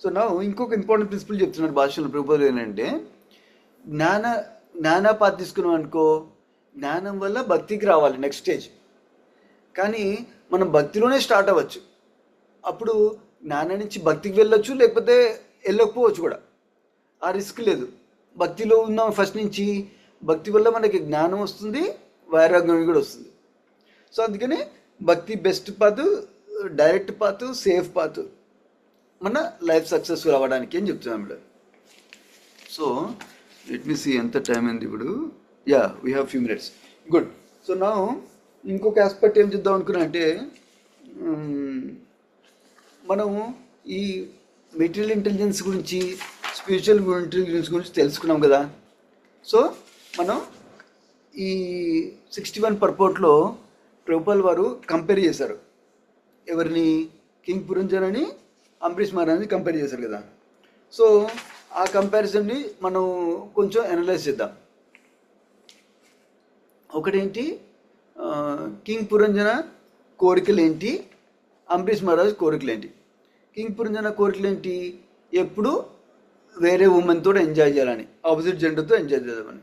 సో నా ఇంకొక ఇంపార్టెంట్ ప్రిన్సిపల్ చెప్తున్నారు భాషలో ప్రభుపాదులు ఏంటంటే, జ్ఞానపాత తీసుకున్నాం అనుకో, జ్ఞానం వల్ల భక్తికి రావాలి నెక్స్ట్ స్టేజ్. కానీ మనం భక్తిలోనే స్టార్ట్ అవ్వచ్చు. అప్పుడు జ్ఞానం నుంచి భక్తికి వెళ్ళొచ్చు, లేకపోతే వెళ్ళకపోవచ్చు కూడా. ఆ రిస్క్ లేదు. భక్తిలో ఉన్నాం ఫస్ట్ నుంచి, భక్తి వల్ల మనకి జ్ఞానం వస్తుంది, వైరాగ్యం కూడా వస్తుంది. సో అందుకని భక్తి best path, direct path, safe path మన లైఫ్ సక్సెస్ఫుల్ అవ్వడానికి అని చెప్తున్నాం ఇప్పుడు. సో లెట్ మీ సీ ఎంత టైం అయింది ఇప్పుడు. We have few minutes. Good. So నా ఇంకొక ఆస్పెక్ట్ ఏం చేద్దాం అనుకున్నా అంటే, మనం ఈ మెటీరియల్ ఇంటెలిజెన్స్ గురించి, స్పిరిచువల్ ఇంటెలిజెన్స్ గురించి తెలుసుకున్నాం కదా. సో మనం ఈ 61 పర్పోర్ట్లో ప్రభుపాల్ వారు కంపేర్ చేశారు. ఎవరిని? కింగ్ పురంజన్ అంబరీష్ మహారాజ్ని కంపేర్ చేశారు కదా. సో ఆ కంపారిజన్ని మనం కొంచెం అనలైజ్ చేద్దాం. ఒకటేంటి, కింగ్ పురంజన కోరికలు ఏంటి, అంబరీష్ మహారాజ్ కోరికలు ఏంటి. కింగ్ పురంజన కోరికలు ఏంటి? ఎప్పుడు వేరే ఉమెన్తో ఎంజాయ్ చేయాలని, ఆపోజిట్ జెండర్తో ఎంజాయ్ చేద్దామని.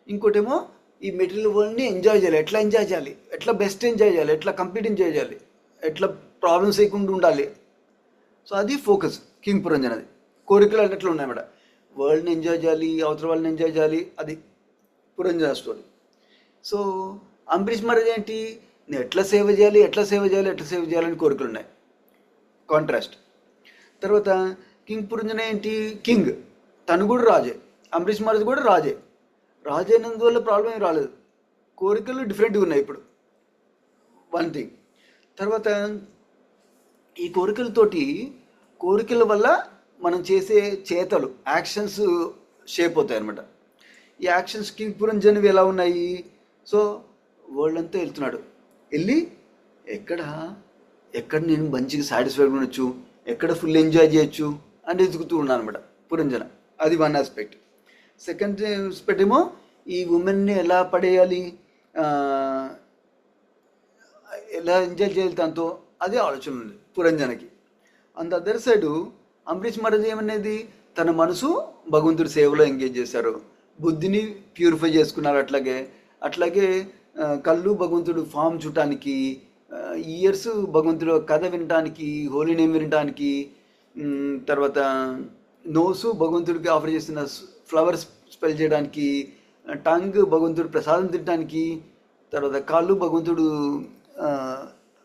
ఇంకోటేమో ఈ మెటీరియల్ వరల్డ్ని ఎంజాయ్ చేయాలి, ఎట్లా ఎంజాయ్ చేయాలి, ఎట్లా బెస్ట్ ఎంజాయ్ చేయాలి, ఎట్లా కంప్లీట్ ఎంజాయ్ చేయాలి, ఎట్లా ప్రాబ్లమ్స్ లేకుండా ఉండాలి. సో అది ఫోకస్ కింగ్ పురంజనది. కోరికలు అన్నట్లు ఉన్నాయన్నమాట. వరల్డ్ని ఎంజాయ్ చేయాలి, అవతల వాళ్ళని ఎంజాయ్ చేయాలి, అది పురంజన స్టోరీ. సో అంబరీష్ మహారాజ్ ఏంటి? నేను ఎట్లా సేవ చేయాలి, ఎట్లా సేవ చేయాలి, ఎట్లా సేవ చేయాలని కోరికలు ఉన్నాయి, కాంట్రాస్ట్. తర్వాత కింగ్ పురంజన ఏంటి? కింగ్, తను కూడా రాజే, అంబరీష్ మహారాజ్ కూడా రాజే. రాజే అయినందువల్ల ప్రాబ్లం ఏం రాలేదు, కోరికలు డిఫరెంట్గా ఉన్నాయి ఇప్పుడు, వన్ థింగ్. తర్వాత ఈ కోరికల వల్ల మనం చేసే చేతలు, యాక్షన్స్ షేప్ అవుతాయి అన్నమాట. ఈ యాక్షన్స్ కింగ్ పురంజన్వి ఎలా ఉన్నాయి? సో వరల్డ్ అంతా వెళ్తున్నాడు, వెళ్ళి ఎక్కడ నేను మంచిగా సాటిస్ఫైడ్ ఉండొచ్చు, ఎక్కడ ఫుల్ ఎంజాయ్ చేయొచ్చు అని వెతుకుతూ ఉన్నాను అనమాట పురంజన. అది వన్ ఆస్పెక్ట్. సెకండ్ ఆస్పెక్ట్ ఏమో ఈ ఉమెన్ని ఎలా పడేయాలి, ఎలా ఎంజాయ్ చేయాలి తనతో, అదే ఆలోచన ఉంది పురంజనకి. అంత అదర్ సైడు అంబరీష్ మహారాజ్ ఏమనేది, తన మనసు భగవంతుడి సేవలో ఎంగేజ్ చేశారు, బుద్ధిని ప్యూరిఫై చేసుకున్నారు. అట్లాగే కళ్ళు భగవంతుడు ఫామ్ చూడటానికి, ఇయర్స్ భగవంతుడు కథ వినటానికి, హోలీ నేమ్ వినటానికి, తర్వాత నోసు భగవంతుడికి ఆఫర్ చేస్తున్న ఫ్లవర్స్ స్పెల్ చేయడానికి, టంగ్ భగవంతుడు ప్రసాదం తినడానికి, తర్వాత కాళ్ళు భగవంతుడు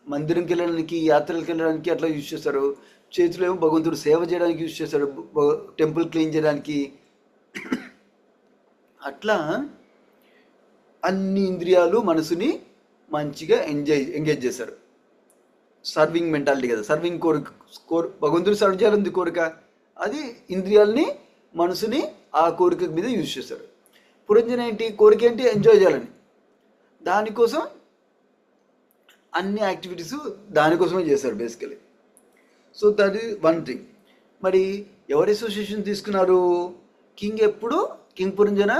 మందిరంకి వెళ్ళడానికి, యాత్రలకు వెళ్ళడానికి అట్లా యూజ్ చేస్తారు. చేతులు ఏమో భగవంతుడు సేవ చేయడానికి యూజ్ చేస్తారు, టెంపుల్ క్లీన్ చేయడానికి. అట్లా అన్ని ఇంద్రియాలు మనసుని మంచిగా ఎంగేజ్ చేశారు. సర్వింగ్ మెంటాలిటీ కదా, సర్వింగ్ భగవంతుడు సర్వ్ చేయాలని కోరిక, అది ఇంద్రియాలని మనసుని ఆ కోరిక మీద యూజ్ చేశారు. పురంజన ఏంటి? కోరిక ఏంటి? ఎంజాయ్ చేయాలని. దానికోసం అన్ని యాక్టివిటీస్ దానికోసమే చేశారు basically. So that is one thing. మరి ఎవరు అసోసియేషన్ తీసుకున్నారు? కింగ్ పురంజన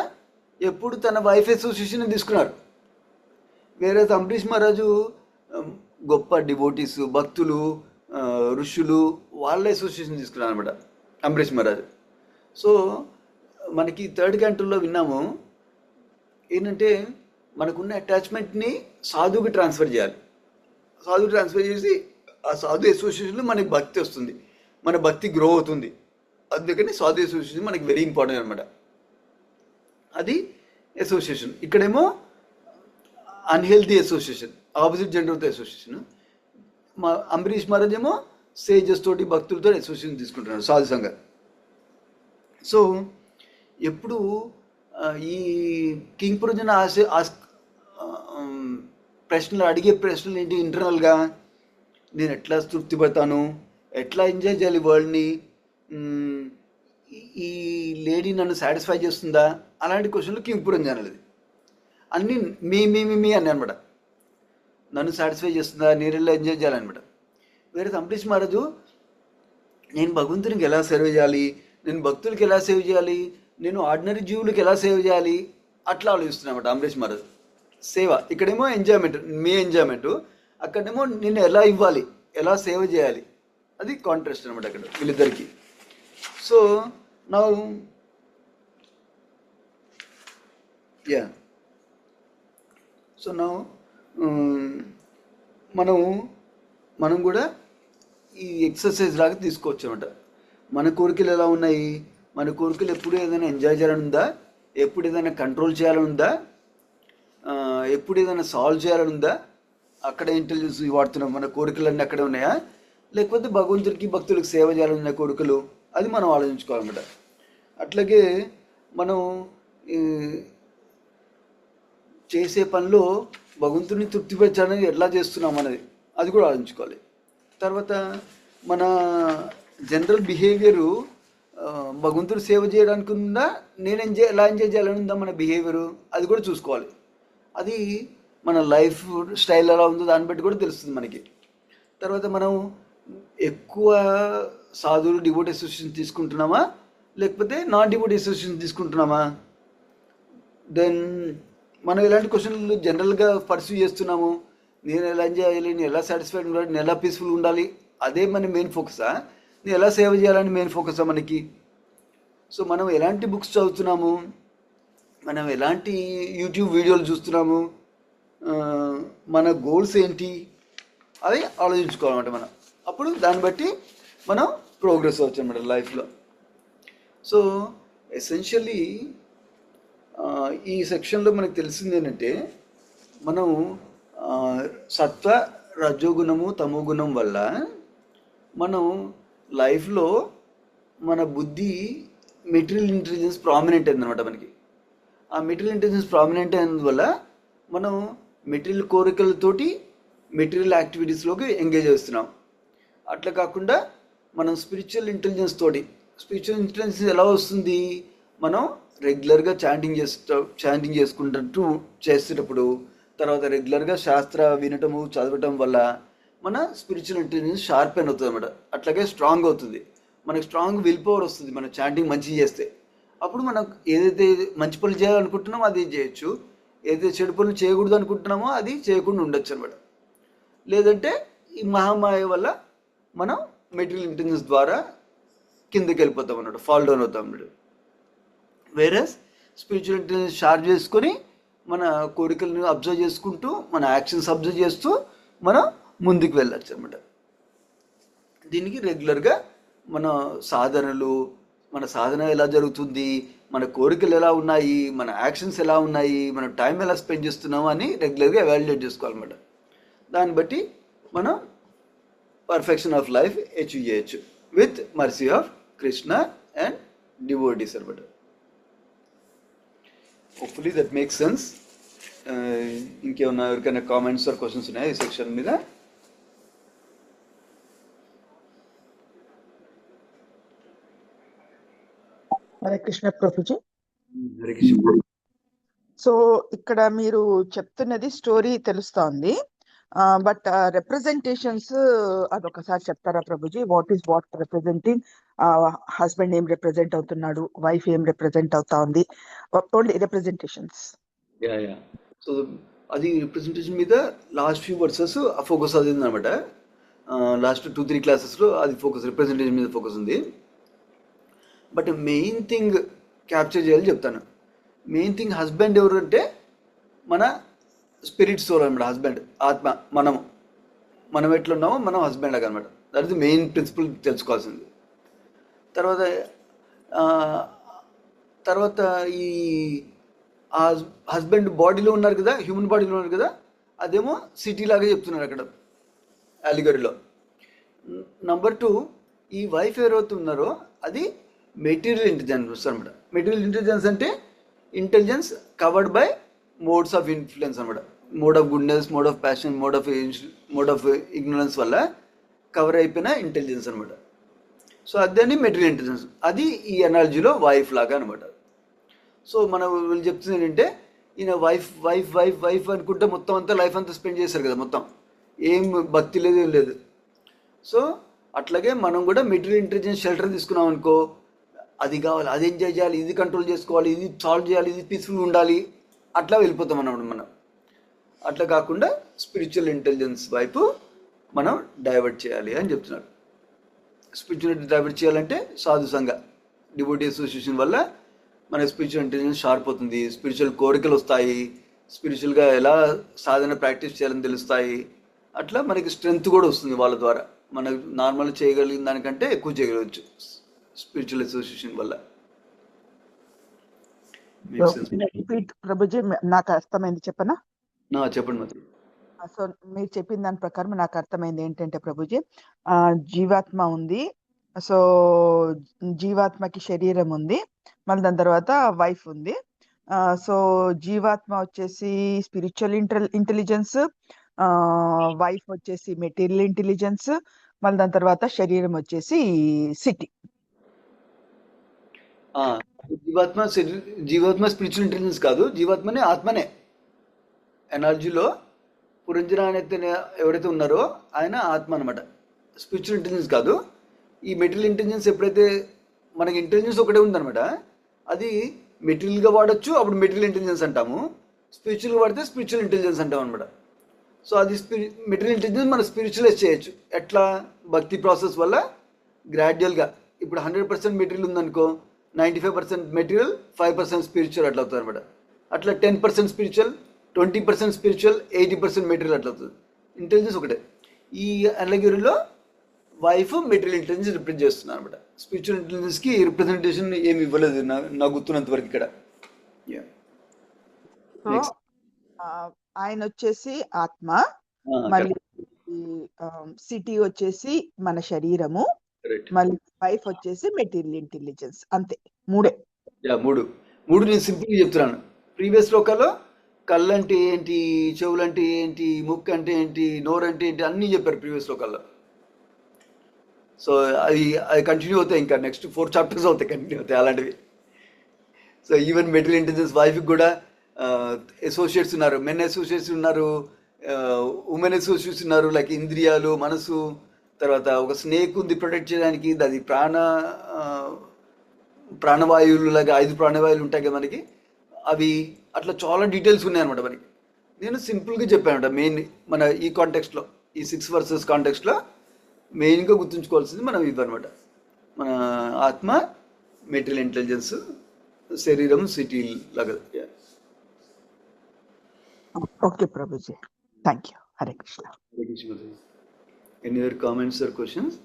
ఎప్పుడు తన వైఫ్ అసోసియేషన్ తీసుకున్నారు. వేరే అంబరీష్ మహారాజు గొప్ప డివోటీస్, భక్తులు, ఋషులు, వాళ్ళ అసోసియేషన్ తీసుకున్నారు అనమాట అంబరీష్ మహారాజు. సో మనకి థర్డ్ క్యాంటోలో విన్నాము ఏంటంటే, మనకున్న అటాచ్మెంట్ని సాధువుకి ట్రాన్స్ఫర్ చేయాలి. సాధువు ట్రాన్స్ఫర్ చేసి ఆ సాధు అసోసియేషన్లో మనకి భక్తి వస్తుంది, మన భక్తి గ్రో అవుతుంది. అందుకని సాధు అసోసియేషన్ మనకి వెరీ ఇంపార్టెంట్ అనమాట. అది అసోసియేషన్. ఇక్కడేమో అన్హెల్దీ అసోసియేషన్, ఆపోజిట్ జెండర్తో అసోసియేషన్. అంబరీష్ మహారాజ్ ఏమో సేజెస్ తోటి, భక్తులతో అసోసియేషన్ తీసుకుంటున్నారు, సాధు సంఘ. సో ఎప్పుడు ఈ కింగ్ పురంజన ప్రశ్నలు అడిగే ప్రశ్నలు ఏంటి? ఇంటర్నల్గా నేను ఎట్లా తృప్తి పడతాను, ఎట్లా ఎంజాయ్ చేయాలి వరల్డ్ని, ఈ లేడీ నన్ను సాటిస్ఫై చేస్తుందా, అలాంటి క్వశ్చన్లు కింగ్ పురంజనది. అన్నీ మీ అని అనమాట. నన్ను సాటిస్ఫై చేస్తుందా, నేను ఎలా ఎంజాయ్ చేయాలన్నమాట. వేరే అంబరీష్ మహారాజు నేను భగవంతునికి ఎలా సేవ చేయాలి, నేను భక్తులకి ఎలా సేవ చేయాలి, నేను ఆర్డినరీ జీవులకి ఎలా సేవ చేయాలి, అట్లా ఆలోచిస్తున్నామాట అంబరీష్ మహారాజ్. సేవ ఇక్కడేమో ఎంజాయ్మెంట్, మీ ఎంజాయ్మెంట్, అక్కడేమో నేను ఎలా ఇవ్వాలి, ఎలా సేవ చేయాలి, అది కాంట్రాస్ట్ అనమాట అక్కడ వీళ్ళిద్దరికి. సో నా మనం కూడా ఈ ఎక్సర్సైజ్ లాగా తీసుకోవచ్చు అనమాట. మన కోరికలు ఎలా ఉన్నాయి, మన కోరికలు ఎప్పుడు ఏదైనా ఎంజాయ్ చేయాలని ఉందా, ఎప్పుడు ఏదైనా కంట్రోల్ చేయాలని ఉందా, ఎప్పుడు ఏదైనా సాల్వ్ చేయాలని ఉందా, అక్కడ ఇంటెలిజెన్స్ వాడుతున్నాం. మన కోరికలన్నీ అక్కడే ఉన్నాయా, లేకపోతే భగవంతుడికి భక్తులకు సేవ చేయాలన్న కోరికలు, అది మనం ఆలోచించుకోవాలన్నమాట. అట్లాగే మనం చేసే పనిలో భగవంతుడిని తృప్తిపరచాలని ఎట్లా చేస్తున్నాం అనేది, అది కూడా ఆలోచించుకోవాలి. తర్వాత మన జనరల్ బిహేవియరు భగవంతుడు సేవ చేయడానికి ఉందా, నేను ఎలా ఎంజాయ్ చేయాలని ఉందా మన బిహేవియరు, అది కూడా చూసుకోవాలి. అది మన లైఫ్ స్టైల్ ఎలా ఉందో దాన్ని బట్టి కూడా తెలుస్తుంది మనకి. తర్వాత మనం ఎక్కువ సాధువులు డివోట్ అసోసియేషన్ తీసుకుంటున్నామా, లేకపోతే నాన్ డివోట్ అసోసియేషన్ తీసుకుంటున్నామా, దెన్ మనం ఎలాంటి క్వశ్చన్లు జనరల్గా పర్సూ చేస్తున్నాము, నేను ఎలా ఎంజాయ్ చేయాలి, నేను ఎలా సాటిస్ఫైడ్ ఉండాలి, నేను ఎలా పీస్ఫుల్ ఉండాలి, అదే మన మెయిన్ ఫోకసా, నేను ఎలా సేవ చేయాలని మెయిన్ ఫోకసా మనకి. సో మనం ఎలాంటి బుక్స్ చదువుతున్నాము, మనం ఎలాంటి యూట్యూబ్ వీడియోలు చూస్తున్నాము, మన గోల్స్ ఏంటి, అవి ఆలోచించుకోవాలన్నమాట మనం. అప్పుడు దాన్ని బట్టి మనం ప్రోగ్రెస్ అవచ్చు అనమాట లైఫ్లో. సో ఎసెన్షియల్లీ ఈ సెక్షన్లో మనకు తెలిసింది ఏంటంటే, మనం సత్వ రజోగుణము తమో గుణం వల్ల మనం లైఫ్లో మన బుద్ధి మెటీరియల్ ఇంటెలిజెన్స్ ప్రామినెంట్ అయిందనమాట మనకి. ఆ మెటీరియల్ ఇంటెలిజెన్స్ ప్రామినెంట్ అయినందువల్ల మనం మెటీరియల్ కోరికలతోటి మెటీరియల్ యాక్టివిటీస్లోకి ఎంగేజ్ చేస్తున్నాం. అట్లా కాకుండా మనం స్పిరిచువల్ ఇంటెలిజెన్స్ తోటి, స్పిరిచువల్ ఇంటెలిజెన్స్ ఎలా వస్తుంది, మనం రెగ్యులర్గా చాంటింగ్ చేసుకుంటూ చేసేటప్పుడు, తర్వాత రెగ్యులర్గా శాస్త్ర వినటము చదవటం వల్ల మన స్పిరిచువల్ ఇంటెలిజెన్స్ షార్ప్ అయిన అవుతుంది అనమాట. అట్లాగే స్ట్రాంగ్ అవుతుంది, మనకు స్ట్రాంగ్ విల్ పవర్ వస్తుంది మనం చాంటింగ్ మంచిగా చేస్తే. అప్పుడు మనం ఏదైతే మంచి పనులు చేయాలనుకుంటున్నామో అది చేయొచ్చు, ఏదైతే చెడు పనులు చేయకూడదు అనుకుంటున్నామో అది చేయకుండా ఉండొచ్చు అనమాట. లేదంటే ఈ మహామాయ వల్ల మనం మెటీరియల్ ఇంటెలిజెన్స్ ద్వారా కిందకి వెళ్ళిపోతాం అన్నమాట, ఫాల్ డౌన్ అవుతాం అన్నమాట. వేరస్ స్పిరిచువల్ ఇంటెలిజెన్స్ షార్ప్ చేసుకొని మన కోరికలను అబ్జర్వ్ చేసుకుంటూ, మన యాక్షన్స్ అబ్జర్వ్ చేస్తూ మనం ముందుకు వెళ్ళచ్చు అన్నమాట. దీనికి రెగ్యులర్గా మన సాధనలు, మన సాధన ఎలా జరుగుతుంది, మన కోరికలు ఎలా ఉన్నాయి, మన యాక్షన్స్ ఎలా ఉన్నాయి, మన టైం ఎలా స్పెండ్ చేస్తున్నాము అని రెగ్యులర్గా ఎవాల్యుయేట్ చేసుకోవాలన్నమాట. దాన్ని బట్టి మనం పర్ఫెక్షన్ ఆఫ్ లైఫ్ అచీవ్ చేయొచ్చు with mercy of Krishna and devotees అనమాట. Hopefully that make sense. ఇంకేమన్నా ఎవరికైనా కామెంట్స్ ఆర్ క్వశ్చన్స్ ఉన్నాయా ఈ సెక్షన్ మీద? హరే కృష్ణ ప్రభుజీ. హరే కృష్ణ. సో ఇక్కడ మీరు చెప్తున్నది స్టోరీ తెలుస్తోంది, బట్ రిప్రజెంటేషన్స్ అదొకసారి చెప్తారా ప్రభుజీ? వాట్ రిప్రజెంటింగ్, హస్బెండ్ ఏం రిప్రజెంట్ అవుతున్నాడు, వైఫ్ ఏం రిప్రజెంట్ అవుతా ఉంది, ఓన్లీ రిప్రజెంటేషన్స్. యా సో అది రిప్రజెంటేషన్ మీద లాస్ట్ ఫ్యూ వర్సెస్ ఫోకస్ అయింది అనమాట. లాస్ట్ 2-3 క్లాసెస్లో అది ఫోకస్ రిప్రజెంటేషన్ మీద ఫోకస్ ఉంది. బట్ మెయిన్ థింగ్ క్యాప్చర్ చేయాలి చెప్తాను. మెయిన్ థింగ్ హస్బెండ్ ఎవరు అంటే మన స్పిరిట్ సోల్ అనమాట. హస్బెండ్ ఆత్మ, మనం ఎట్లున్నామో మనం హస్బెండ్ లాగా అనమాట. That is the main principle తెలుసుకోవాల్సింది. తర్వాత ఈ హస్బెండ్ బాడీలో ఉన్నారు కదా, హ్యూమన్ బాడీలో ఉన్నారు కదా, అదేమో సిటీ లాగా చెప్తున్నారు అక్కడ అలిగరిలో. నంబర్ 2, ఈ వైఫ్ ఎవరైతే ఉన్నారో అది మెటీరియల్ ఇంటెలిజెన్స్ అనమాట. మెటీరియల్ ఇంటెలిజెన్స్ అంటే intelligence covered by modes of influence అనమాట. Mode of goodness, mode of passion, mode of ignorance వల్ల కవర్ అయిపోయిన ఇంటెలిజెన్స్ అనమాట. సో అదని మెటీరియల్ ఇంటెలిజెన్స్, అది ఈ ఎనాలజీలో వైఫ్ లాగా అనమాట. సో మనం వీళ్ళు చెప్తుంది ఏంటంటే, ఈయన వైఫ్ వైఫ్ వైఫ్ వైఫ్ అనుకుంటే మొత్తం అంతా లైఫ్ అంతా స్పెండ్ చేశారు కదా, మొత్తం ఏం భక్తి లేదు ఏం లేదు. సో అట్లాగే మనం కూడా మెటీరియల్ ఇంటెలిజెన్స్ షెల్టర్ తీసుకున్నాం అనుకో, అది కావాలి, అది ఎంజాయ్ చేయాలి, ఇది కంట్రోల్ చేసుకోవాలి, ఇది సాల్వ్ చేయాలి, ఇది పీస్ఫుల్ ఉండాలి, అట్లా వెళ్ళిపోతాం అన్నమాట మనం. అట్లా కాకుండా స్పిరిచువల్ ఇంటెలిజెన్స్ వైపు మనం డైవర్ట్ చేయాలి అని చెప్తున్నారు. స్పిరిచువల్ డైవర్ట్ చేయాలంటే సాధు సంఘ, డివోటీ అసోసియేషన్ వల్ల మన స్పిరిచువల్ ఇంటెలిజెన్స్ షార్ప్ అవుతుంది, స్పిరిచువల్ కోరికలు వస్తాయి, స్పిరిచువల్గా ఎలా సాధన ప్రాక్టీస్ చేయాలని తెలుస్తాయి. అట్లా మనకి స్ట్రెంగ్త్ కూడా వస్తుంది వాళ్ళ ద్వారా. మనకు నార్మల్ చేయగలిగిన దానికంటే ఎక్కువ చేయగలవచ్చు స్పిరిచువల్ అసోసియేషన్ వల్ల. ప్రభుజీ నాకు అర్థమైంది, చెప్పనా? చెప్పండి మరి. సో మీరు చెప్పిన దాని ప్రకారం నాకు అర్థమైంది ఏంటంటే ప్రభుజీ, జీవాత్మ ఉంది, సో జీవాత్మకి శరీరం ఉంది, మళ్ళీ దాని తర్వాత వైఫ్ ఉంది. సో జీవాత్మ వచ్చేసి స్పిరిచువల్ ఇంటెలిజెన్స్, వైఫ్ వచ్చేసి మెటీరియల్ ఇంటెలిజెన్స్, మళ్ళీ దాని తర్వాత శరీరం వచ్చేసి సిటీ. జీవాత్మ స్పిరిచువల్ ఇంటెలిజెన్స్ కాదు, జీవాత్మనే ఆత్మనే. ఎనర్జీలో పురంజన అనేది ఎవరైతే ఉన్నారో ఆయన ఆత్మ అనమాట, స్పిరిచువల్ ఇంటెలిజెన్స్ కాదు. ఈ మెటీరియల్ ఇంటెలిజెన్స్ ఎప్పుడైతే మనకి ఇంటెలిజెన్స్ ఒకటే ఉందనమాట, అది మెటీరియల్గా వాడచ్చు, అప్పుడు మెటీరియల్ ఇంటెలిజెన్స్ అంటాము. స్పిరిచువల్గా వాడితే స్పిరిచువల్ ఇంటెలిజెన్స్ అంటాం అనమాట. సో అది మెటీరియల్ ఇంటెలిజెన్స్ మనం స్పిరిచువలైజ్ చేయొచ్చు. ఎట్లా? భక్తి ప్రాసెస్ వల్ల గ్రాడ్యువల్గా. ఇప్పుడు 100% మెటీరియల్ ఉందనుకో, 95% మెటీరియల్, 5% స్పిరిచువల్ అట్లా అవుతుంది అనమాట. అట్లా 10% స్పిరిచువల్, 20% స్పిరిచువల్, 80% మెటీరియల్ అట్లా అవుతుంది. ఇంటెలిజెన్స్ ఒకటే. ఈ అనలగిరిలో వైఫ్ మెటీరియల్ ఇంటెలిజెన్స్ రిప్రజెంట్ చేస్తున్నారు అనమాట. స్పిరిచువల్ ఇంటెలిజెన్స్కి రిప్రజెంటేషన్ ఏమి ఇవ్వలేదు నాకు గుర్తున్నంత వరకు ఇక్కడ. ఆయన వచ్చేసి ఆత్మ, మళ్ళీ సిటీ వచ్చేసి మన శరీరము, మళ్ళీ వైఫ్ వచ్చేసి మెటీరియల్ ఇంటెలిజెన్స్. అంతే, మూడే. మూడు నేను సింపుల్గా చెప్తున్నాను. ప్రీవియస్ లోకాల్లో కళ్ళు అంటే ఏంటి, చెవులు అంటే ఏంటి, ముక్కు అంటే ఏంటి, నోరు అంటే ఏంటి అన్నీ చెప్పారు ప్రీవియస్ లోకాల్లో. సో అది కంటిన్యూ అవుతాయి, ఇంకా నెక్స్ట్ 4 చాప్టర్స్ అవుతాయి, కంటిన్యూ అవుతాయి అలాంటివి. సో ఈవెన్ మెటీరియల్ ఇంటెలిజెన్స్ వైఫ్కి కూడా అసోసియేట్స్ ఉన్నారు, మెన్ అసోసియేట్స్ ఉన్నారు, ఉమెన్ అసోసియేట్స్ ఉన్నారు. లైక్ ఇంద్రియాలు, మనసు, తర్వాత ఒక స్నేక్ ఉంది ప్రొటెక్ట్ చేయడానికి, అది ప్రాణవాయువులు లాగా 5 ప్రాణవాయువులు ఉంటాయి కదా మనకి, అవి అట్లా చాలా డీటెయిల్స్ ఉన్నాయన్నమాట మనకి. నేను సింపుల్గా చెప్పానమాట. మెయిన్ మన ఈ కాంటెక్స్ట్లో, ఈ 6 వర్సెస్ కాంటెక్స్ట్లో మెయిన్గా గుర్తుంచుకోవాల్సింది మనం ఇవన్నమాట. మన ఆత్మ, మెటీరియల్ ఇంటెలిజెన్స్, శరీరం, సిటీ లాగా. Okay Prabhuji, thank you. Hare Krishna. Hare Krishna. Any other comments or questions?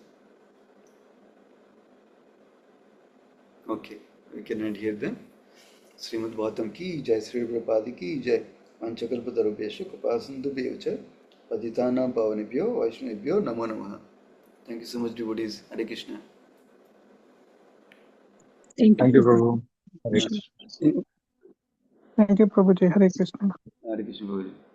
Okay, we can end here then. Shrimad Bhagavatam की जय, श्री प्रभुपाद की जय. पंचकल्पतरुभ्यश्च कृपासिन्धुभ्यो च पतितानां पावनेभ्यो वैष्णवेभ्यो नमो नमः. Thank you so much, devotees. Hare Krishna. Thank you, Prabhu. Thank you, Prabhuji. Hare Krishna. Hare Krishna, Prabhuji.